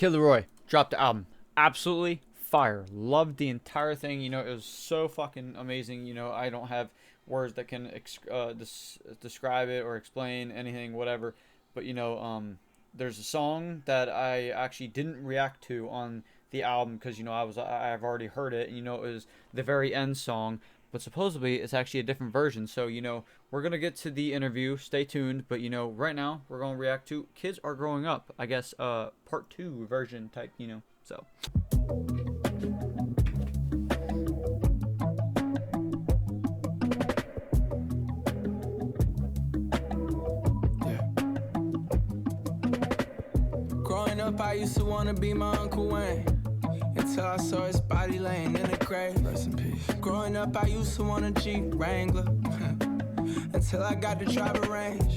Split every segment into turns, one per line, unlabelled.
Kid Laroi dropped the album. Absolutely fire. Loved the entire thing. It was so fucking amazing. I don't have words that can describe it or explain anything, whatever. But there's a song that I actually didn't react to on the album because I've already heard it. And, it was the very end song, but supposedly it's actually a different version. So we're gonna get to the interview. Stay tuned. But right now we're gonna react to "Kids Are Growing Up." I guess part two version type. So.
Growing up, I used to wanna be my Uncle Wayne, until I saw his body laying in the grave. Rest in peace. Growing up, I used to want a Jeep Wrangler, until I got to drive a range.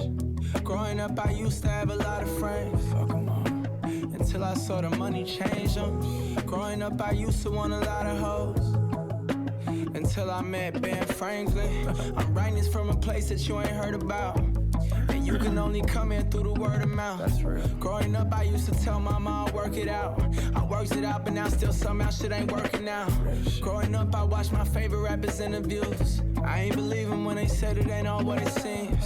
Growing up, I used to have a lot of friends. Fuck 'em all. Until I saw the money change them. Growing up, I used to want a lot of hoes, until I met Ben Franklin. I'm writing this from a place that you ain't heard about, and you can only come in through the word of mouth. That's real. Growing up, I used to tell mama I'll work it out. I works it out, but now still somehow shit ain't working out. Growing up, I watched my favorite rappers' interviews. I ain't believe them when they said it ain't all what it seems.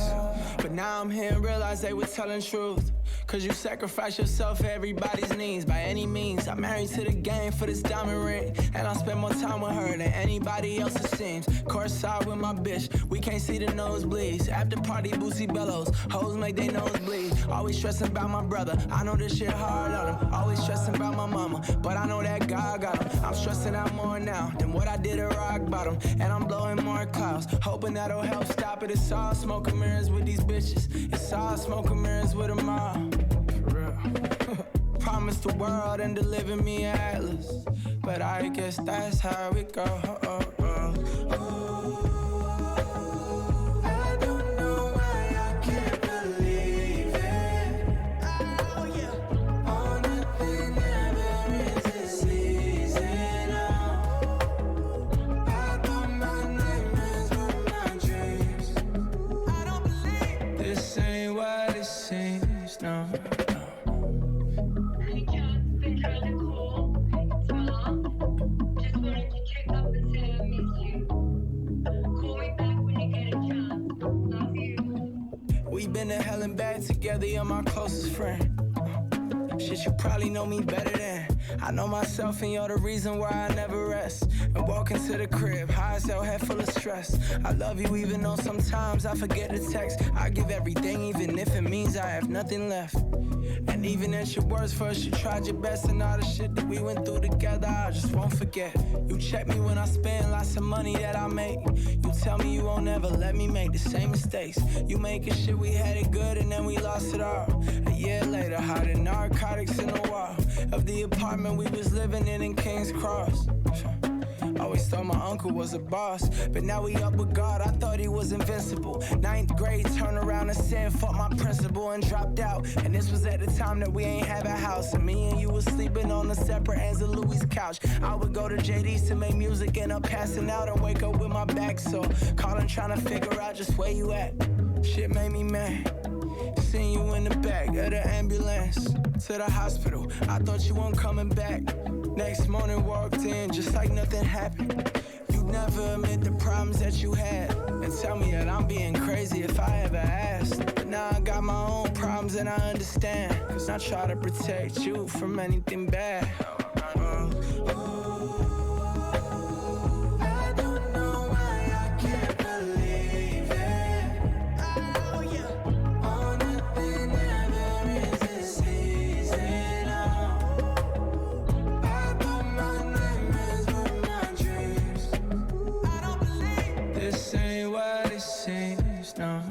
But now I'm here and realize they were telling truth. Cause you sacrifice yourself for everybody's needs. By any means, I'm married to the game for this diamond ring, and I spend more time with her than anybody else it seems. Courtside with my bitch, we can't see the nosebleeds. After party, Boosie bellows, hoes make they nose bleed. Always stressing about my brother, I know this shit hard on him. Always stressing about my mama, but I know that God got him. I'm stressing out more now than what I did at rock bottom, and I'm blowing more clouds, hoping that'll help stop it. It's all smoke and mirrors with these bitches. It's all smoke and mirrors with them all. For real. Promised the world and delivered me an atlas, but I guess that's how it goes. I don't know why I can't believe it. Oh yeah. All nothing ever is this easy now. I thought my nightmares were my dreams. I don't believe this ain't what it seems, no. We've been to hell and back together, you're my closest friend. Shit, you probably know me better than I know myself, and you're the reason why I never rest. And walk into the crib, high as hell, head full of stress. I love you even though sometimes I forget to text. I give everything even if it means I have nothing left. And even at your worst, first you tried your best, and all the shit that we went through together I just won't forget. You check me when I spend lots of money that I make. You tell me you won't never let me make the same mistakes. You making shit we had it good and then we lost it all. A year later, hiding narcotics in the wall of the apartment we was living in King's Cross. Always thought my uncle was a boss, but now we up with God, I thought he was invincible. Ninth grade, turned around and said fuck my principal and dropped out. And this was at the time that we ain't have a house, and me and you was sleeping on the separate ends of Louis' couch. I would go to JD's to make music, end up passing out and wake up with my back sore, calling trying to figure out just where you at. Shit made me mad, seeing you in the back of the ambulance to the hospital. I thought you weren't coming back. Next morning walked in just like nothing happened. You never admit the problems that you had, and tell me that I'm being crazy if I ever asked. But now I got my own problems and I understand, cause I try to protect you from anything bad. I don't know why I can't believe it. Oh yeah. All nothing ever is this easy now. I thought my nightmares were my dreams. I don't believe this ain't what it seems, no.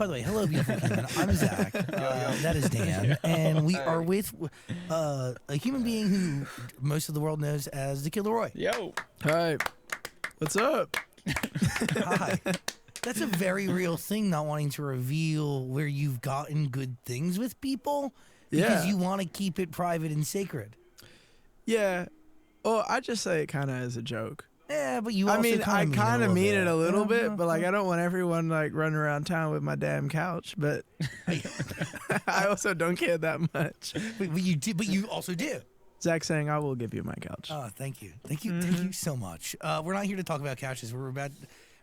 by the way, hello, beautiful human. I'm Zach. That is Dan. And we are with a human being who most of the world knows as the Kid Laroi.
Yo.
Hi. What's up?
Hi. That's a very real thing, not wanting to reveal where you've gotten good things with people because you want to keep it private and sacred.
Yeah. Well, I just say it kind of as a joke.
Yeah, but you also
I kind of mean it a little bit, but like
yeah.
I don't want everyone like running around town with my damn couch, but I also don't care that much.
But you do, but you also do.
Zach saying I will give you my couch.
Oh, thank you. Thank you so much. We're not here to talk about couches. We're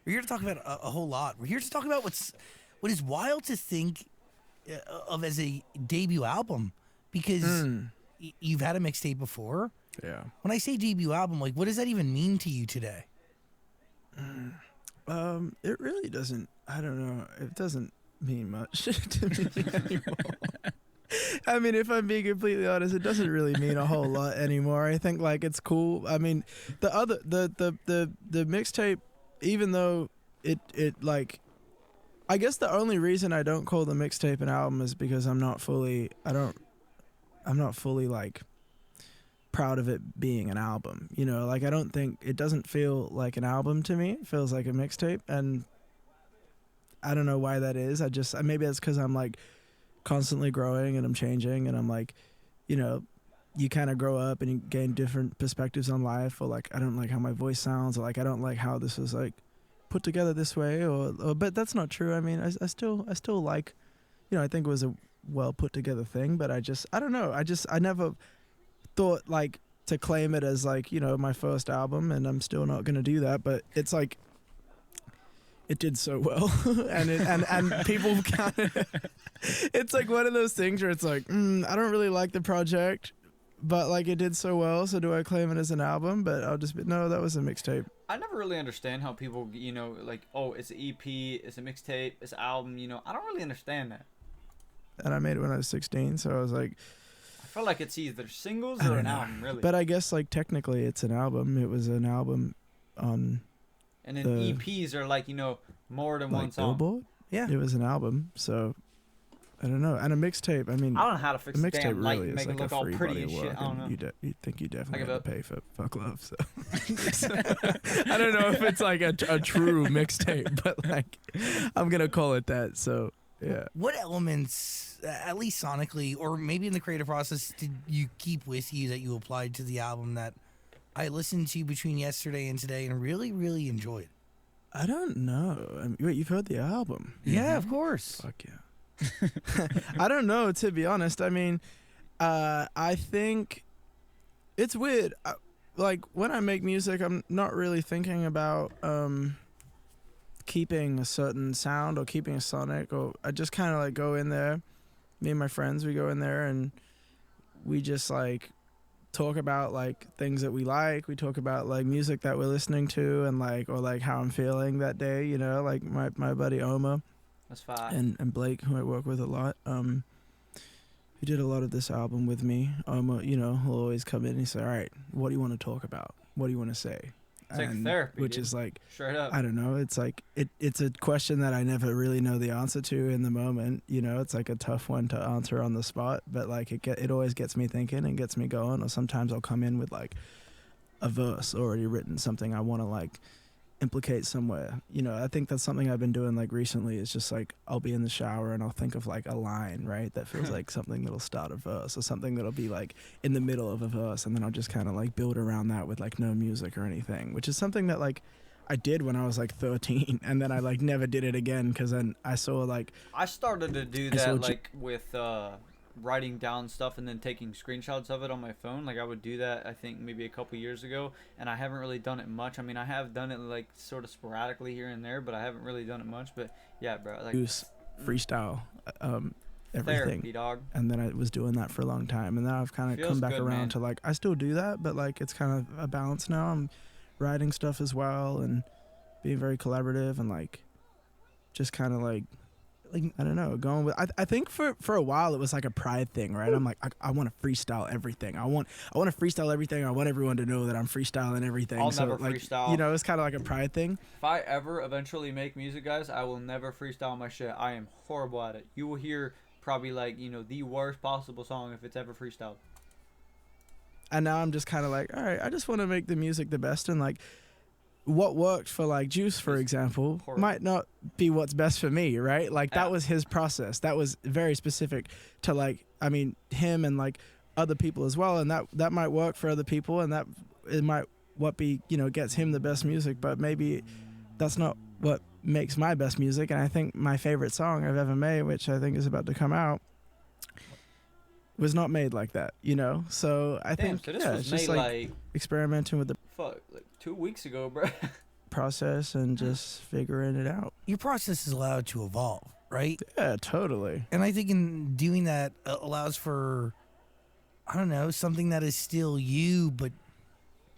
here to talk about a whole lot. We're here to talk about what is wild to think of as a debut album, because you've had a mixtape before.
Yeah.
When I say debut album, like, what does that even mean to you today?
It really doesn't. I don't know. It doesn't mean much to me anymore. I mean, if I'm being completely honest, it doesn't really mean a whole lot anymore. I think like it's cool. I mean, the mixtape, even though it like, I guess the only reason I don't call the mixtape an album is because I'm not fully like proud of it being an album, you know, like I don't think it doesn't feel like an album to me. It feels like a mixtape, and I don't know why that is. Maybe that's because I'm like constantly growing and I'm changing, and I'm like, you know, you kind of grow up and you gain different perspectives on life, or like I don't like how my voice sounds, or like I don't like how this is like put together this way, or but that's not true. I mean, I still like, you know, I think it was a well put together thing, but I don't know. I never thought like to claim it as like, you know, my first album, and I'm still not gonna do that, but it's like it did so well and people kind of it's like one of those things where it's like I don't really like the project, but like it did so well, so do I claim it as an album? But I'll just be, no, that was a mixtape.
I never really understand how people, you know, like, oh, it's an EP, it's a mixtape, it's an album, you know. I don't really understand that.
And I made it when I was 16, so I was like,
I feel like it's either singles or an album, really.
But I guess like technically it's an album. It was an album on.
And then EPs are like, you know, more than
like
one song.
Billboard?
Yeah.
It was an album, so I don't know. And a mixtape, I mean,
I don't know how to fix
a
the
mixtape
damn light
really
and
is
make it
like
look
a
all
free
pretty
body
and
of
shit.
work,
I don't know.
and you think you definitely
Like
have to pay for Fuck Love, so I don't know if it's like a true mixtape, but like I'm gonna call it that. So yeah.
What elements, at least sonically, or maybe in the creative process, did you keep with you that you applied to the album that I listened to between yesterday and today and really, really enjoyed?
I don't know. I mean, wait, you've heard the album?
Yeah, of course.
Fuck yeah. I don't know, to be honest. I mean, I think it's weird. Like when I make music, I'm not really thinking about keeping a certain sound or keeping a sonic, or I just kind of like go in there. Me and my friends, we go in there and we just like talk about like things that we like. We talk about like music that we're listening to, and like, or like how I'm feeling that day, you know, like my buddy Oma.
That's fine.
And Blake, who I work with a lot, who did a lot of this album with me. You know, he'll always come in and he's like, all right, what do you want to talk about? What do you want to say?
It's like therapy,
which
dude.
is like,
Straight up.
I don't know. It's like, it's a question that I never really know the answer to in the moment. You know, it's like a tough one to answer on the spot, but like it always gets me thinking and gets me going. Or sometimes I'll come in with like a verse already written, something I want to like implicate somewhere. You know, I think that's something I've been doing like recently, is just like I'll be in the shower and I'll think of like a line, right, that feels like something that'll start a verse, or something that'll be like in the middle of a verse, and then I'll just kind of like build around that with like no music or anything, which is something that like I did when I was like 13, and then I like never did it again, because then I saw like
I started to do that like with writing down stuff and then taking screenshots of it on my phone. Like I would do that, I think maybe a couple years ago, and I haven't really done it much. I mean, I have done it like sort of sporadically here and there, but I haven't really done it much. But yeah, bro, like
freestyle everything.
Therapy, dog.
And then I was doing that for a long time, and then I've kind of come back around, man, to like I still do that, but like it's kind of a balance now. I'm writing stuff as well and being very collaborative, and like just kind of like
Like,
I don't know, going with I think for a while it was like a pride thing, right? I'm like I want to freestyle everything. I want to freestyle everything. I want everyone to know that I'm freestyling everything.
I'll
so
never
like,
freestyle.
you know, it's kind of like a pride thing.
If I ever eventually make music, guys, I will never freestyle my shit. I am horrible at it. You will hear probably like, you know, the worst possible song if it's ever freestyled.
And now I'm just kind of like, all right, I just want to make the music the best, and like what worked for like Juice, for
It's
example,
horrible.
might not be what's best for me, right? Like that
Yeah.
was his process. That was very specific to like, I mean, him and like other people as well, and that might work for other people, and that it might what be, you know, gets him the best music, but maybe that's not what makes my best music. And I think my favorite song I've ever made, which I think is about to come out, was not made like that, you know? So I
Damn,
think
so this
yeah,
was
it's just
made
like experimenting with the
like 2 weeks ago, bro.
process and just figuring it out.
your process is allowed to evolve, right?
Yeah, totally.
And I think in doing that allows for, I don't know, something that is still you, but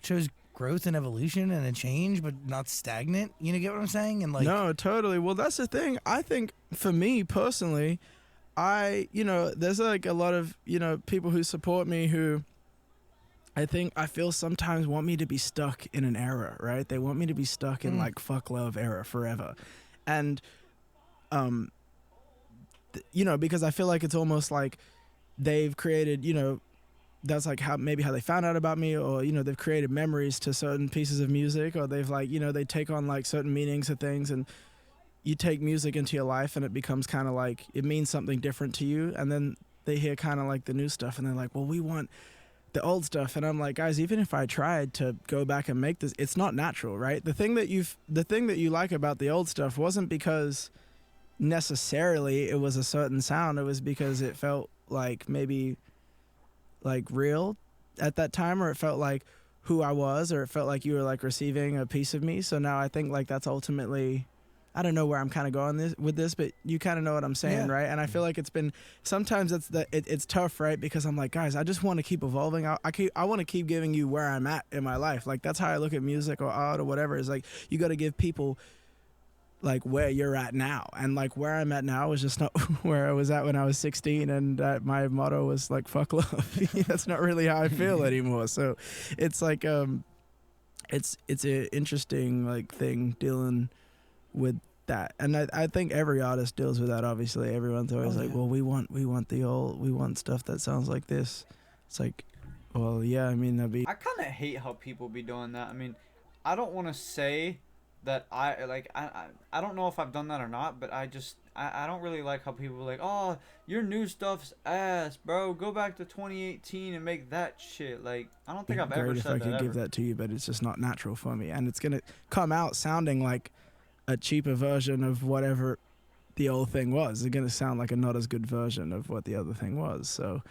shows growth and evolution and a change, but not stagnant. You know, get what I'm saying? And like,
No, totally. Well, that's the thing. I think for me personally, you know, there's like a lot of, you know, people who support me who I feel sometimes want me to be stuck in an era, right? They want me to be stuck in like fuck love era forever. And, you know, because I feel like it's almost like they've created, you know, that's like how they found out about me, or, you know, they've created memories to certain pieces of music, or they've like, you know, they take on like certain meanings of things, and you take music into your life and it becomes kind of like it means something different to you, and then they hear kind of like the new stuff and they're like, well, we want the old stuff. And I'm like, guys, even if I tried to go back and make this, it's not natural, right? The thing that you like about the old stuff wasn't because necessarily it was a certain sound. It was because it felt like maybe like real at that time, or it felt like who I was, or it felt like you were like receiving a piece of me. So now I think like that's ultimately, I don't know where I'm kind of going with this, but you kind of know what I'm saying,
Yeah.
right? And I feel like it's been sometimes it's tough, right? Because I'm like, guys, I just want to keep evolving. I want to keep giving you where I'm at in my life. Like that's how I look at music or art or whatever. Is like you got to give people like where you're at now, and like where I'm at now is just not where I was at when I was 16, and my motto was like fuck love. That's not really how I feel anymore. So it's like it's an interesting like thing dealing with that, and I think every artist deals with that. Obviously everyone's always like, well, we want stuff that sounds like this. It's like, well, yeah, I mean that'd be
I kind of hate how people be doing that. I mean, I don't want to say that I don't know if I've done that or not, but I don't really like how people are like, oh, your new stuff's ass, bro, go back to 2018 and make that shit. Like, I don't think I've ever
great if
said
I
that
could
ever.
give that to you, but it's just not natural for me, and it's gonna come out sounding like a cheaper version of whatever the old thing was. It's gonna sound like a not as good version of what the other thing was. So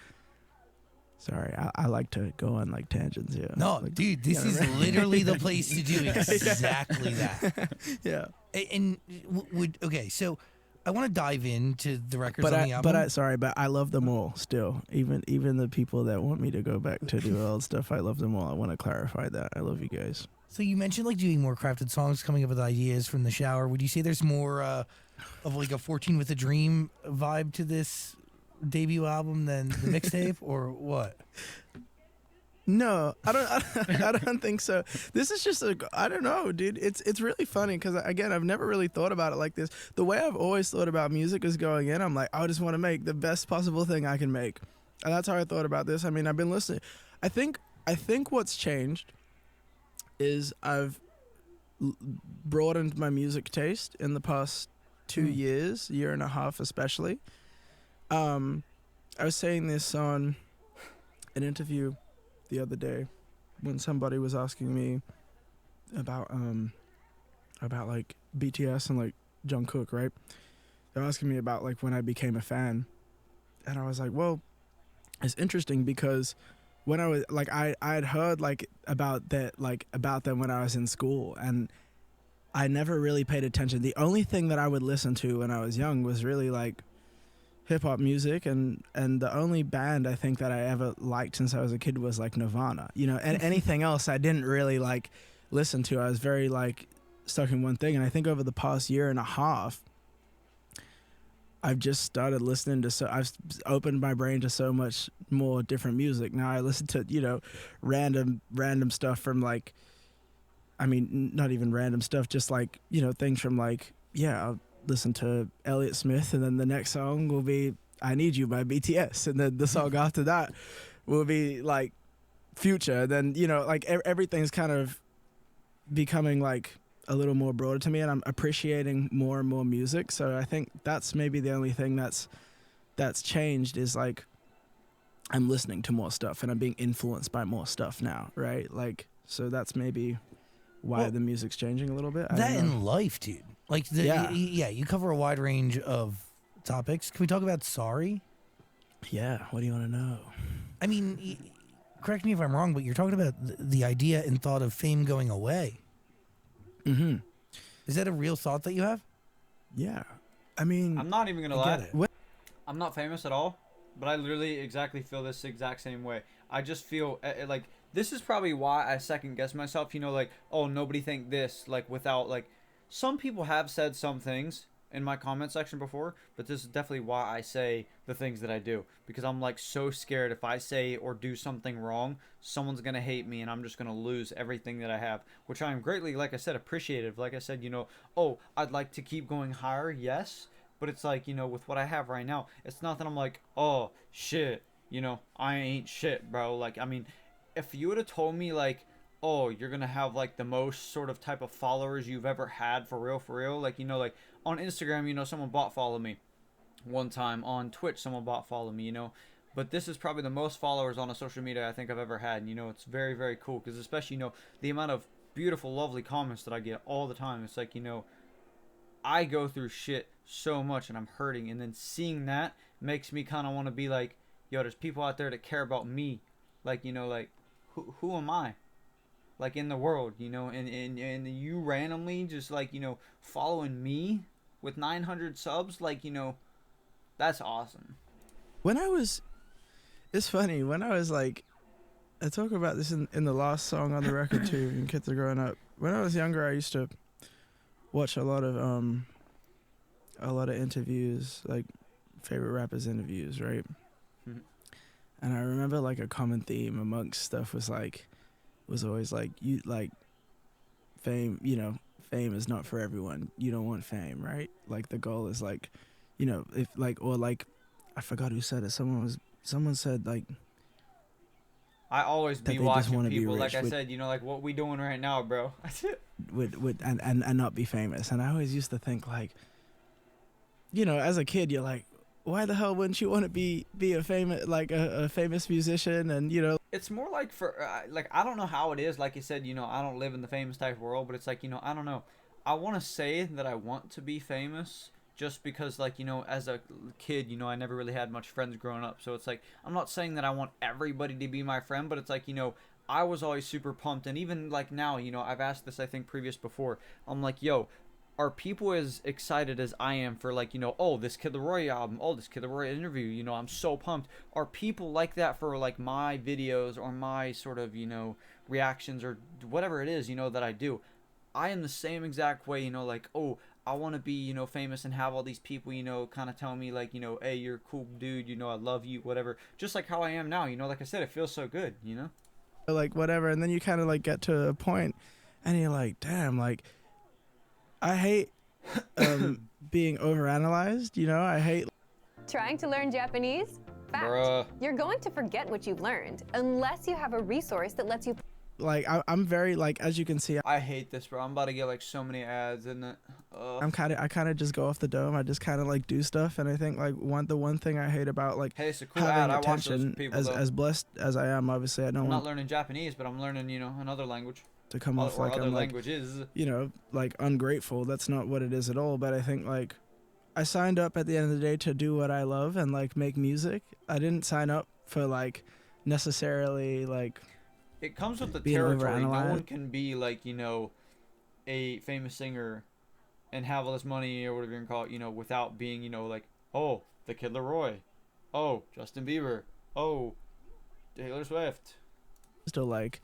sorry, I like to go on like tangents here.
no,
Like,
dude, this
yeah,
is
right.
literally the place to do exactly that.
yeah.
And okay, so I want to dive into the records on the album.
But I love them all still. Even the people that want me to go back to do old stuff, I love them all. I want to clarify that. I love you guys.
So you mentioned like doing more crafted songs, coming up with ideas from the shower. Would you say there's more of like a 14 with a Dream vibe to this debut album than the mixtape, or what?
No, I don't think so. This is just I don't know, dude. It's really funny because again, I've never really thought about it like this. The way I've always thought about music is going in, I'm like, I just want to make the best possible thing I can make, and that's how I thought about this. I mean, I've been listening. I think what's changed is I've broadened my music taste in the past 2 years, year and a half especially. I was saying this on an interview the other day when somebody was asking me about like BTS and like Jungkook, right? They're asking me about like when I became a fan, and I was like, well, it's interesting because when I was like I had heard like about them when I was in school, and I never really paid attention. The only thing that I would listen to when I was young was really like hip hop music, and the only band I think that I ever liked since I was a kid was like Nirvana, you know, and anything else I didn't really like listen to. I was very like stuck in one thing, and I think over the past year and a half I've just started listening to I've opened my brain to so much more different music. Now I listen to, random stuff from like, I mean, not even random stuff, just like, things from like, yeah, I'll listen to Elliott Smith, and then the next song will be I Need You by BTS, and then the song after that will be like Future. Then, like everything's kind of becoming like a little more broader to me, and I'm appreciating more and more music. So I think that's maybe the only thing that's changed is like I'm listening to more stuff and I'm being influenced by more stuff now, right? Like, so that's maybe why the music's changing a little bit.
That in life, dude. Like,
Yeah.
You cover a wide range of topics. Can we talk about Sorry?
Yeah, what do you want to know?
I mean, correct me if I'm wrong, but you're talking about the idea and thought of fame going away.
Mm-hmm.
Is that a real thought that you have?
Yeah. I mean,
I'm not even gonna
I
lie.
get it.
What?
I'm not famous at all, but I literally exactly feel this exact same way. I just feel like this is probably why I second guess myself. Like, oh, nobody think this. Like, without like, some people have said some things in my comment section before, but this is definitely why I say the things that I do, because I'm like so scared if I say or do something wrong, someone's gonna hate me and I'm just gonna lose everything that I have, which I am greatly, like I said, appreciative. Like I said, oh, I'd like to keep going higher, yes, but it's like, with what I have right now, it's not that I'm like, oh shit, I ain't shit, bro. Like, I mean, if you would have told me like, oh, you're gonna have like the most sort of type of followers you've ever had for real, like, like on Instagram, someone bot followed me one time. On Twitch, someone bot followed me, but this is probably the most followers on a social media I think I've ever had. And, it's very, very cool, because especially, the amount of beautiful, lovely comments that I get all the time. It's like, I go through shit so much and I'm hurting, and then seeing that makes me kind of want to be like, yo, there's people out there that care about me, like, like who am I, like, in the world, and you randomly just like, following me with 900 subs, like, that's awesome.
It's funny, when I was like, I talk about this in the last song on the record too, and kids are growing up. When I was younger, I used to watch a lot of interviews, like favorite rappers interviews, right?
Mhm.
And I remember like a common theme amongst stuff was always like, you like fame, fame is not for everyone. You don't want fame, right? Like the goal is like, if like, or like, I forgot who said it. Someone said like,
I always
that
be
they just
watching
wanna be
people, like
rich
I
with-
said, like what we doing right now, bro.
and not be famous. And I always used to think like, as a kid, you're like, why the hell wouldn't you want to be a famous, like a famous musician? And
It's more like for like, I don't know how it is, like you said, I don't live in the famous type of world, but it's like, I don't know, I want to say that I want to be famous, just because, like, as a kid, I never really had much friends growing up, so it's like, I'm not saying that I want everybody to be my friend, but it's like, I was always super pumped. And even like now, I've asked this, I think, previous before, I'm like, yo, are people as excited as I am for, like, oh, this Kid Laroi album, oh, this Kid Laroi interview, I'm so pumped. Are people like that for like my videos or my sort of, reactions or whatever it is, that I do? I am the same exact way, like, oh, I want to be, famous and have all these people, kind of tell me like, hey, you're a cool dude, I love you, whatever. Just like how I am now, like I said, it feels so good,
like whatever. And then you kind of like get to a point and you're like, damn, like I hate being overanalyzed, I hate
Trying to learn Japanese? Fact.
Bruh.
You're going to forget what you've learned unless you have a resource that lets you
like I'm very like, as you can see,
I hate this, bro. I'm about to get like so many ads, and
I kind of just go off the dome. I just kind of like do stuff, and I think like the one thing I hate about like
hey, it's a cool
having
ad. I watch those
attention,
people,
as
though.
as blessed as I am, obviously I don't
I'm
want
not learning Japanese, but I'm learning, another language.
to come off
Or
like
other
I'm like,
languages.
like ungrateful. That's not what it is at all. But I think like I signed up at the end of the day to do what I love and like make music. I didn't sign up for like necessarily like
It comes with the
being
territory. No
overanalyzed.
one can be like, a famous singer and have all this money or whatever you can call it, without being, like, oh, the Kid Laroi, oh, Justin Bieber, oh, Taylor Swift.
to like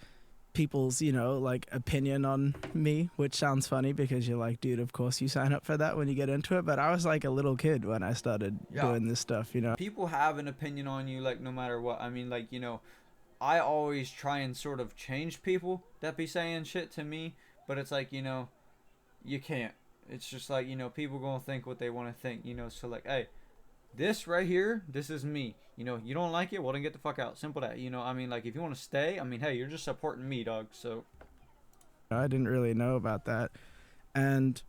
people's, like opinion on me, which sounds funny because you're like, dude, of course you sign up for that when you get into it. But I was like a little kid when I started doing this stuff,
People have an opinion on you, like, no matter what. I mean, like, I always try and sort of change people that be saying shit to me, but it's like, you can't. It's just like, people gonna think what they want to think, so like, hey, this right here, this is me. You don't like it, well then get the fuck out. Simple that. I mean, like, if you want to stay, I mean, hey, you're just supporting me, dog. So
I didn't really know about that. And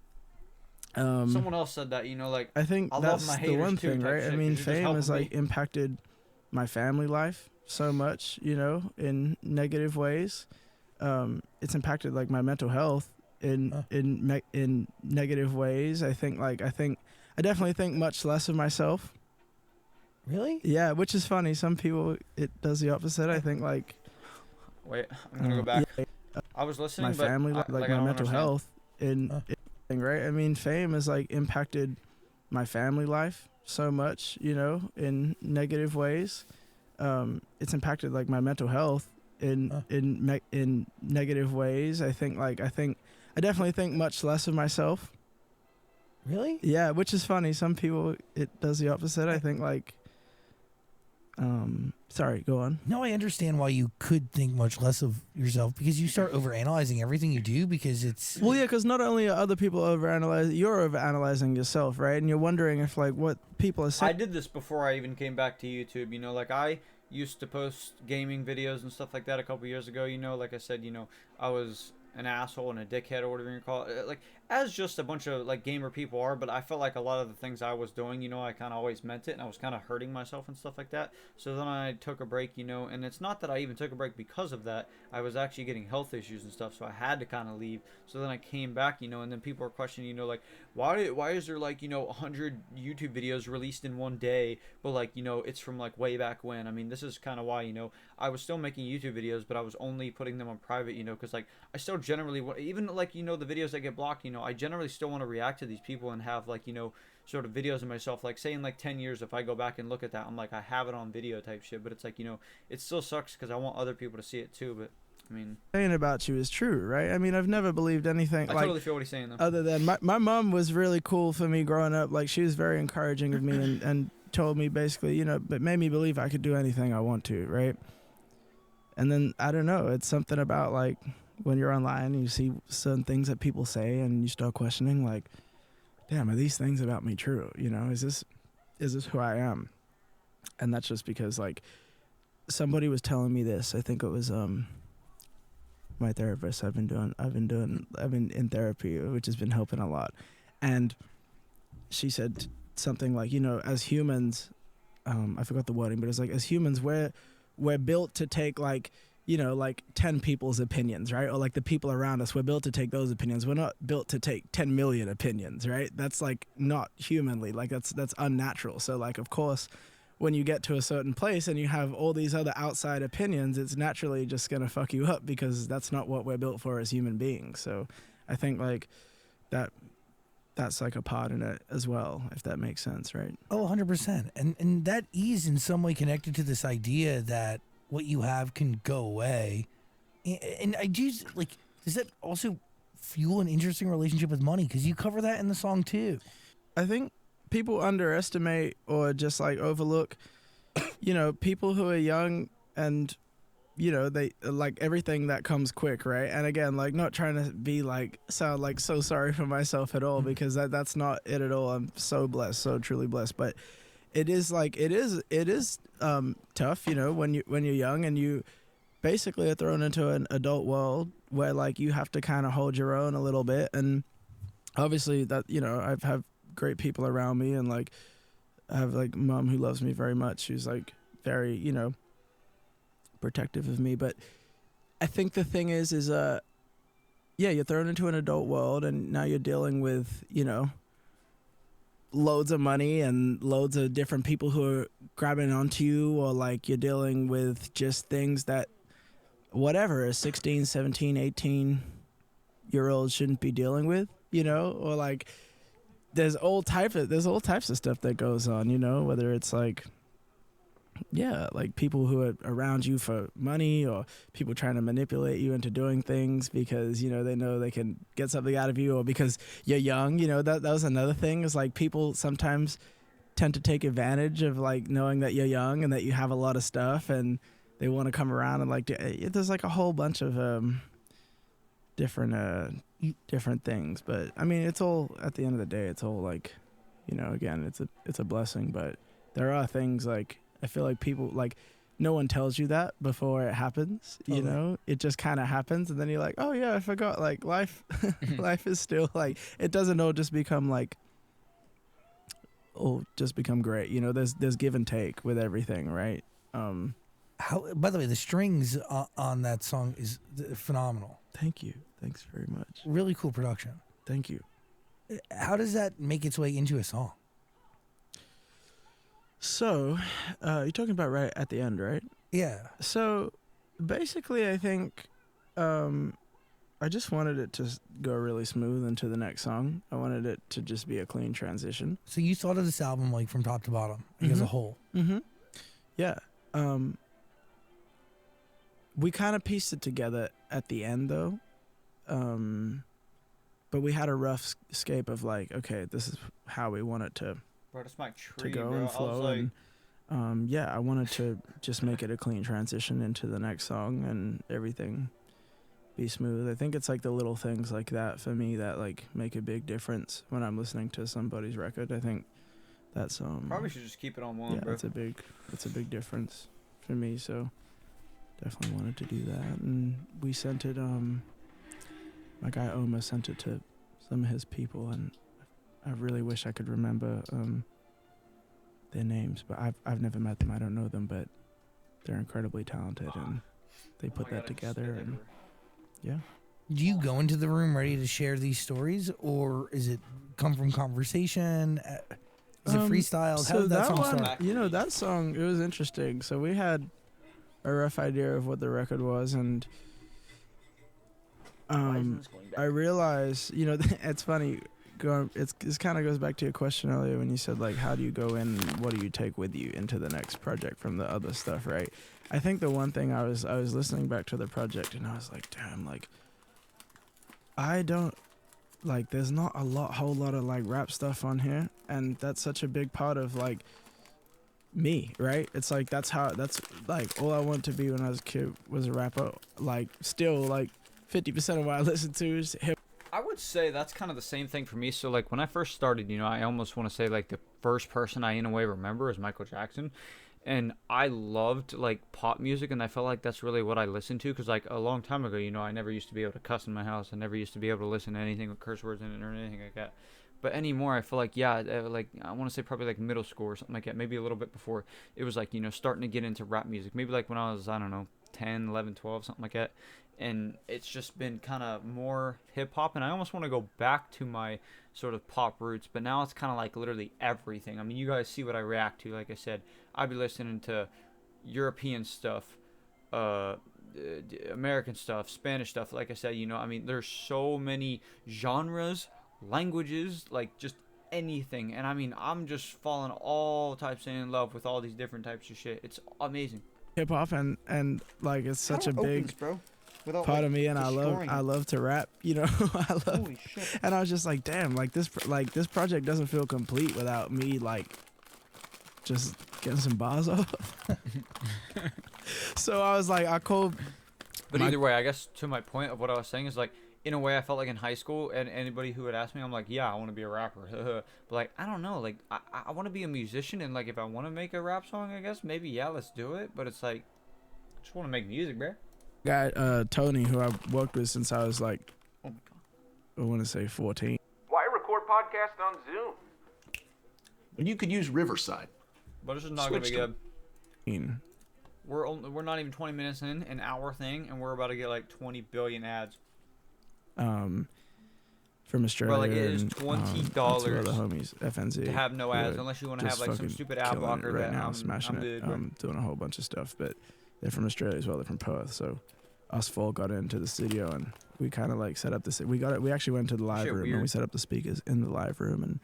someone else said that, like,
I think
I
that's
love my
the
haters
one
too
thing,
type
right?
shit,
I mean,
'cause you're just
fame has
helping
like
me.
impacted my family life so much, in negative ways. It's impacted like my mental health in negative ways. I definitely think much less of myself.
Really?
Yeah, which is funny. Some people, it does the opposite. I think like
Wait, I'm gonna go back.
yeah,
I was listening,
my
but
family,
I,
like
I
my
don't
mental
understand.
health in right. I mean, fame has like impacted my family life so much, in negative ways. It's impacted like my mental health in negative ways. I definitely think much less of myself.
Really?
Yeah, which is funny. Some people, it does the opposite. I think like sorry, go on.
No, I understand why you could think much less of yourself because you start overanalyzing everything you do because it's.
Well, yeah, because not only are other people overanalyzing, you're overanalyzing yourself, right? And you're wondering if like what people are
I
saying.
did this before I even came back to YouTube. Like, I used to post gaming videos and stuff like that a couple years ago. Like I said, I was an asshole and a dickhead or whatever you call it. Like, as just a bunch of like gamer people are, but I felt like a lot of the things I was doing, I kind of always meant it, and I was kind of hurting myself and stuff like that. So then I took a break, and it's not that I even took a break because of that. I was actually getting health issues and stuff, so I had to kind of leave. So then I came back, and then people were questioning, like, why is there like 100 YouTube videos released in one day, but like it's from like way back when. I mean, this is kind of why I was still making YouTube videos, but I was only putting them on private, because like I still generally even like the videos that get blocked, I generally still want to react to these people and have like sort of videos of myself, like say in like 10 years if I go back and look at that, I'm like, I have it on video type shit. But it's like it still sucks because I want other people to see it too. But I mean,
Saying about you is true, right? I mean, I've never believed anything
I
like
totally feel what he's saying though.
other than my mom was really cool for me growing up. Like she was very encouraging of me and told me basically, but made me believe I could do anything I want to, right? And then I don't know, it's something about like when you're online and you see certain things that people say and you start questioning like, damn, are these things about me true? Is this who I am? And that's just because like somebody was telling me this. I think it was my therapist. I've been in therapy, which has been helping a lot. And she said something like, as humans, I forgot the wording, but it's like, as humans, we're built to take like, like 10 people's opinions, right? Or like the people around us, we're built to take those opinions. We're not built to take 10 million opinions, right? That's like not humanly, like that's unnatural. So like, of course, when you get to a certain place and you have all these other outside opinions, it's naturally just going to fuck you up because that's not what we're built for as human beings. So I think like that's like a part in it as well, if that makes sense, right?
Oh, 100%. And that is in some way connected to this idea that what you have can go away. And I do, like, does that also fuel an interesting relationship with money? Because you cover that in the song too.
I think people underestimate or just like overlook, people who are young and, they like everything that comes quick, right? And again, like not trying to be like, sound like so sorry for myself at all, because that's not it at all. I'm so blessed, so truly blessed. But it is like, it is tough, when you're young and you basically are thrown into an adult world where like you have to kind of hold your own a little bit. And obviously that, I've have great people around me and like I have like mom who loves me very much. She's like very, protective of me. But I think the thing is you're thrown into an adult world and now you're dealing with, loads of money and loads of different people who are grabbing onto you, or like you're dealing with just things that whatever a 16, 17, 18-year-old shouldn't be dealing with, or like there's all types of stuff that goes on, whether it's like yeah, like people who are around you for money, or people trying to manipulate you into doing things because, you know, they know they can get something out of you, or because you're young. You know, that was another thing, is like people sometimes tend to take advantage of like knowing that you're young and that you have a lot of stuff, and they want to come around and like there's like a whole bunch of different things. But I mean, it's all, at the end of the day, it's all like, you know, again, it's a blessing. But there are things like, I feel like people, like, no one tells you that before it happens. You know, it just kind of happens, and then you're like, oh yeah, I forgot. Like life life is still like, it doesn't all just become like, just become great. You know, there's give and take with everything, right?
How? By the way, the strings on that song is phenomenal.
Thank you. Thanks very much.
Really cool production.
Thank you.
How does that make its way into a song?
So, you're talking about right at the end, right?
Yeah.
So, basically, I think I just wanted it to go really smooth into the next song. I wanted it to just be a clean transition.
So you thought of this album like from top to bottom, like as a whole.
Mm-hmm. Yeah. We kind of pieced it together at the end, though. But we had a rough scape of like, okay, this is how we want it to
Bro, that's my tree,
go
bro.
and
I was
flow.
like,
And yeah, I wanted to just make it a clean transition into the next song and everything be smooth. I think it's like the little things like that for me that like make a big difference when I'm listening to somebody's record. I think that's
probably should just keep it on one,
yeah,
bro.
it's a big difference for me. So definitely wanted to do that, and we sent it. My guy Oma sent it to some of his people, and I really wish I could remember their names, but I've never met them. I don't know them, but they're incredibly talented, and they put that together. And yeah.
Do you go into the room ready to share these stories, or is it come from conversation? Is it freestyle?
So
How did that song
one,
start?
you know, that song, it was interesting. So we had a rough idea of what the record was, and I realized, you know, it's funny. It kind of goes back to your question earlier when you said like, how do you go in? What do you take with you into the next project from the other stuff, right? I think the one thing I was listening back to the project, and I was like, damn, like I don't like. There's not a whole lot of like rap stuff on here, and that's such a big part of like me, right? It's like that's like all I wanted to be when I was a kid was a rapper. Like still like 50% of what I listen to is hip.
I would say that's kind of the same thing for me. So, like, when I first started, you know, I almost want to say, like, the first person I, in a way, remember is Michael Jackson. And I loved, like, pop music, and I felt like that's really what I listened to. Because, like, a long time ago, you know, I never used to be able to cuss in my house. I never used to be able to listen to anything with curse words in it or anything like that. But anymore, I feel like, yeah, like, I want to say probably, like, middle school or something like that. Maybe a little bit before. It was, like, you know, starting to get into rap music. Maybe, like, when I was, I don't know, 10, 11, 12, something like that. And it's just been kind of more hip-hop, and I almost want to go back to my sort of pop roots, but now it's kind of like literally everything. I mean, you guys see what I react to. Like I said, I'd be listening to European stuff, American stuff, Spanish stuff. Like I said, you know, I mean, there's so many genres, languages, like just anything. And I mean, I'm just falling all types in love with all these different types of shit. It's amazing.
Hip hop and like it's such a big
bro.
Part of me, and I love to rap, you know. I love,
holy shit.
And I was just like, damn, like this project doesn't feel complete without me like just getting some bars off. So I was like, I called.
But either way, I guess to my point of what I was saying is like, in a way, I felt like in high school, and anybody who would ask me, I'm like, yeah, I want to be a rapper. But like, I don't know, like I want to be a musician, and like if I want to make a rap song, I guess maybe yeah, let's do it. But it's like, I just want to make music, bro.
Guy Tony, who I've worked with since I was like,
oh my God.
I want to say 14.
Why record podcast on Zoom? You could use Riverside.
But this is not gonna be good.
To...
We're not even 20 minutes in, an hour thing, and we're about to get like 20 billion ads.
From Australia.
Bro, like it is
and,
$20
two other homies, FNZ,
to have no ads, unless you want to have like some stupid ad blocker.
Right now,
I'm
smashing
good,
it. Doing a whole bunch of stuff, but they're from Australia as well. They're from Perth, so us four got into the studio and we kind of like set up this. We actually went to the live room and we set up the speakers in the live room, and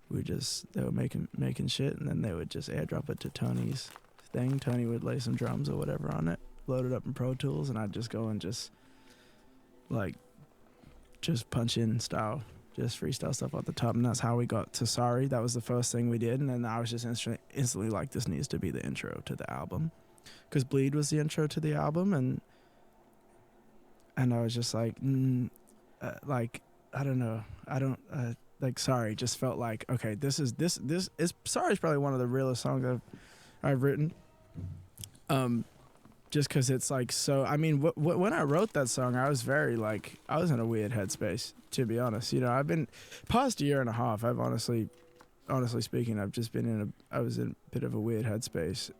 they were making shit, and then they would just airdrop it to Tony's thing. Tony would lay some drums or whatever on it, load it up in Pro Tools, and I'd just go and just punch in style, just freestyle stuff off the top. And that's how we got to Sorry. That was the first thing we did, and then I was just instantly like, this needs to be the intro to the album, because Bleed was the intro to the album, and I was just like, I don't know, Sorry just felt like, okay, this is Sorry is probably one of the realest songs I've written, just because it's like, so I mean, when I wrote that song, I was very like, I was in a weird headspace, to be honest. I've been past a year and a half, I've honestly speaking, I've just been I was in a bit of a weird headspace,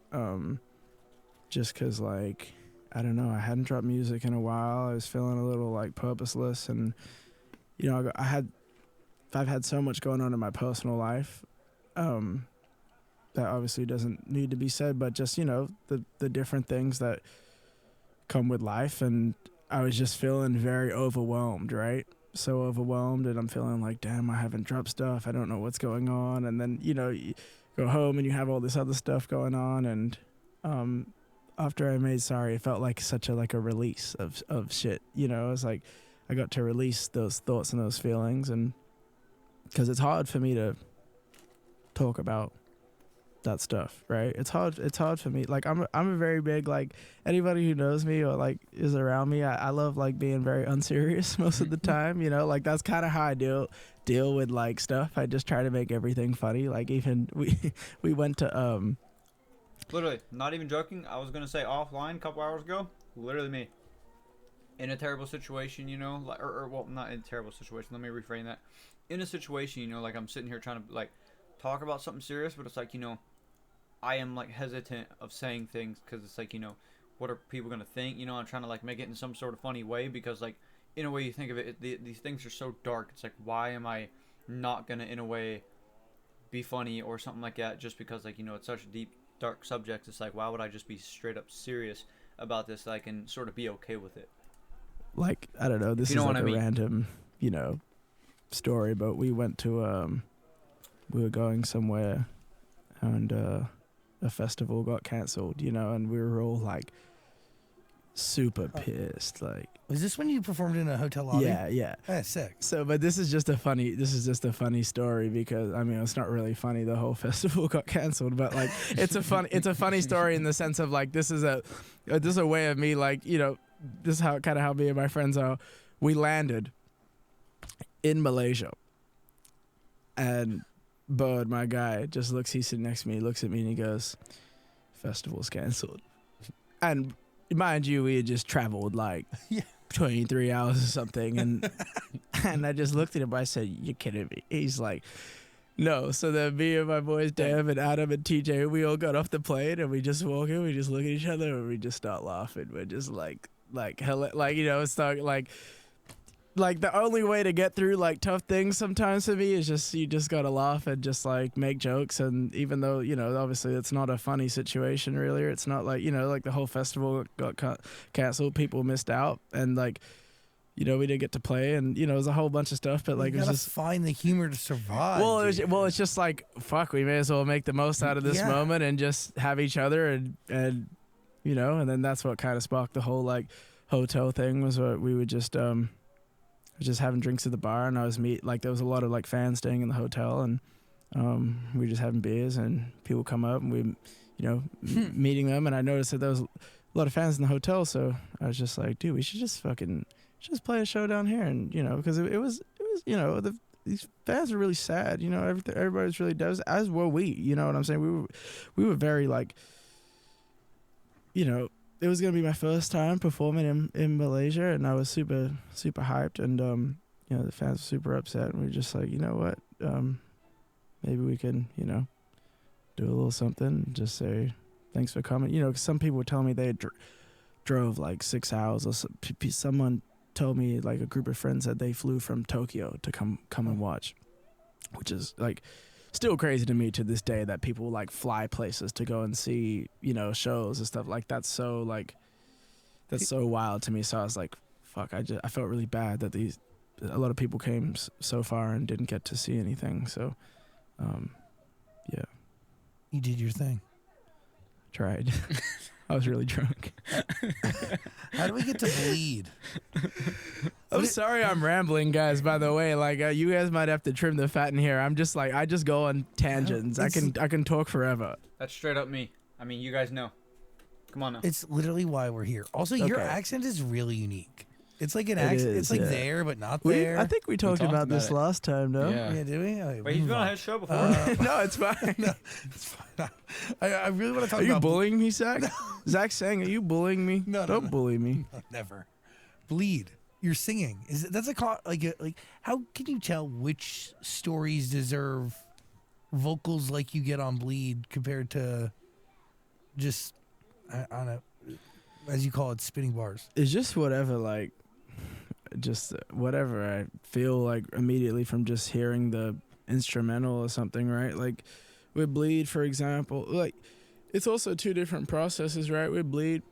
just because, like, I don't know, I hadn't dropped music in a while. I was feeling a little like purposeless, and I've had so much going on in my personal life, that obviously doesn't need to be said, but just, the different things that come with life, and I was just feeling very overwhelmed, right? So overwhelmed, and I'm feeling like, damn, I haven't dropped stuff, I don't know what's going on, and then, you go home and you have all this other stuff going on, and after I made Sorry, it felt like such a release of shit, it was like I got to release those thoughts and those feelings, and because it's hard for me to talk about that stuff, right? It's hard for me. Like, I'm a very big, like, anybody who knows me or like is around me, I love like being very unserious most of the time, like that's kind of how I deal with like stuff. I just try to make everything funny. Like, even we went to
Literally, not even joking, I was gonna say offline a couple hours ago, literally me in a terrible situation, like, well, not in a terrible situation, let me reframe that. In a situation, like, I'm sitting here trying to like talk about something serious, but it's like, I am like hesitant of saying things because it's like, what are people gonna think? I'm trying to like make it in some sort of funny way, because like, in a way you think of it, these things are so dark. It's like, why am I not gonna, in a way, be funny or something like that? Just because, like, it's such a deep, dark subject. It's like, why would I just be straight up serious about this? That I can sort of be okay with it.
Like, I don't know. This is like a random, story, but we went to we were going somewhere, and a festival got cancelled, and we were all like super pissed. Like,
was this when you performed in a hotel lobby?
Yeah.
That's sick.
So, but this is just a funny story, because I mean, it's not really funny. The whole festival got cancelled, but like, it's a funny story in the sense of like, this is a way of me, like, this is how me and my friends are. We landed in Malaysia, and Bud, my guy, just he's sitting next to me, he looks at me and he goes, "Festival's cancelled." And mind you, we had just traveled like 23 hours or something, and I just looked at him, I said, "You're kidding me." He's like, "No." So then me and my boys, Dan and Adam and TJ, we all got off the plane, and we just walk in, we just look at each other, and we just start laughing. We're just it's like the only way to get through like tough things sometimes for me is just, you just gotta laugh and just like make jokes. And even though, obviously it's not a funny situation really, it's not like, like the whole festival got canceled, people missed out, and like, we didn't get to play, and it was a whole bunch of stuff, but like,
you
it was
gotta
just
find the humor to survive.
Well, it's just like, fuck, we may as well make the most out of this moment and just have each other, and and then that's what kind of sparked the whole like hotel thing, was what we would just having drinks at the bar, and I was there was a lot of like fans staying in the hotel, and we were just having beers, and people come up, and we meeting them, and I noticed that there was a lot of fans in the hotel, so I was just like, dude, we should just play a show down here, and because it was these fans are really sad, everybody was really devastated, as were we, you know what I'm saying, we were very like, it was going to be my first time performing in Malaysia, and I was super, super hyped, and, the fans were super upset, and we were just like, you know what, maybe we can, do a little something, and just say, thanks for coming. 'Cause some people were telling me they drove like 6 hours, or someone told me, like, a group of friends said they flew from Tokyo to come and watch, which is like still crazy to me to this day, that people like fly places to go and see, shows and stuff like that. So like, that's so wild to me. So I was like, fuck, I felt really bad that a lot of people came so far and didn't get to see anything. So, yeah.
You did your thing.
Tried. I was really drunk.
How do we get to Bleed?
I'm sorry I'm rambling, guys, by the way. Like, you guys might have to trim the fat in here. I'm just like, I just go on tangents. I can talk forever.
That's straight up me. I mean, you guys know. Come on now.
It's literally why we're here. Also, your accent is really unique. It's like an accent. It's like there, but not there.
I think we talked about this last time, no?
Yeah.
Do we? Okay,
Wait, he's been on his show before.
No, it's fine.
No, it's fine. I really want to talk
Are
about.
you bullying me, Zach? Zach's saying, are you bullying me?
No,
Don't bully me.
No, never. Bleed. You're singing. That's like how can you tell which stories deserve vocals like you get on Bleed compared to just I don't know, as you call it, spinning bars?
It's just whatever, like, just whatever I feel like immediately from just hearing the instrumental or something, right? Like with Bleed, for example, like it's also two different processes, right? With Bleed,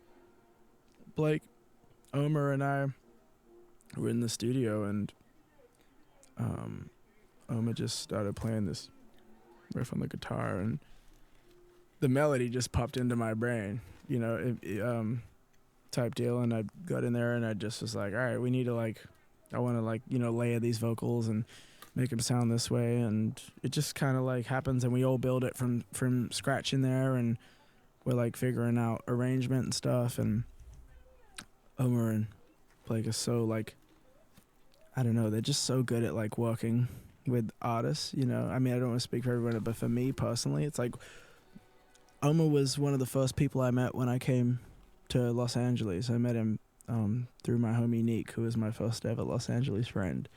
Blake, Omer, and I were in the studio, and Omer just started playing this riff on the guitar, and the melody just popped into my brain, you know, type deal. And I got in there and I just was like, all right, we need to I want to layer these vocals and make them sound this way. And it just kind of happens, and we all build it from scratch in there, and we're figuring out arrangement and stuff. And Omer and Blake are so I don't know, they're just so good at working with artists, you know. I mean, I don't want to speak for everyone, but for me personally, it's Omer was one of the first people I met when I came to Los Angeles. I met him through my homie Neek, who was my first ever Los Angeles friend.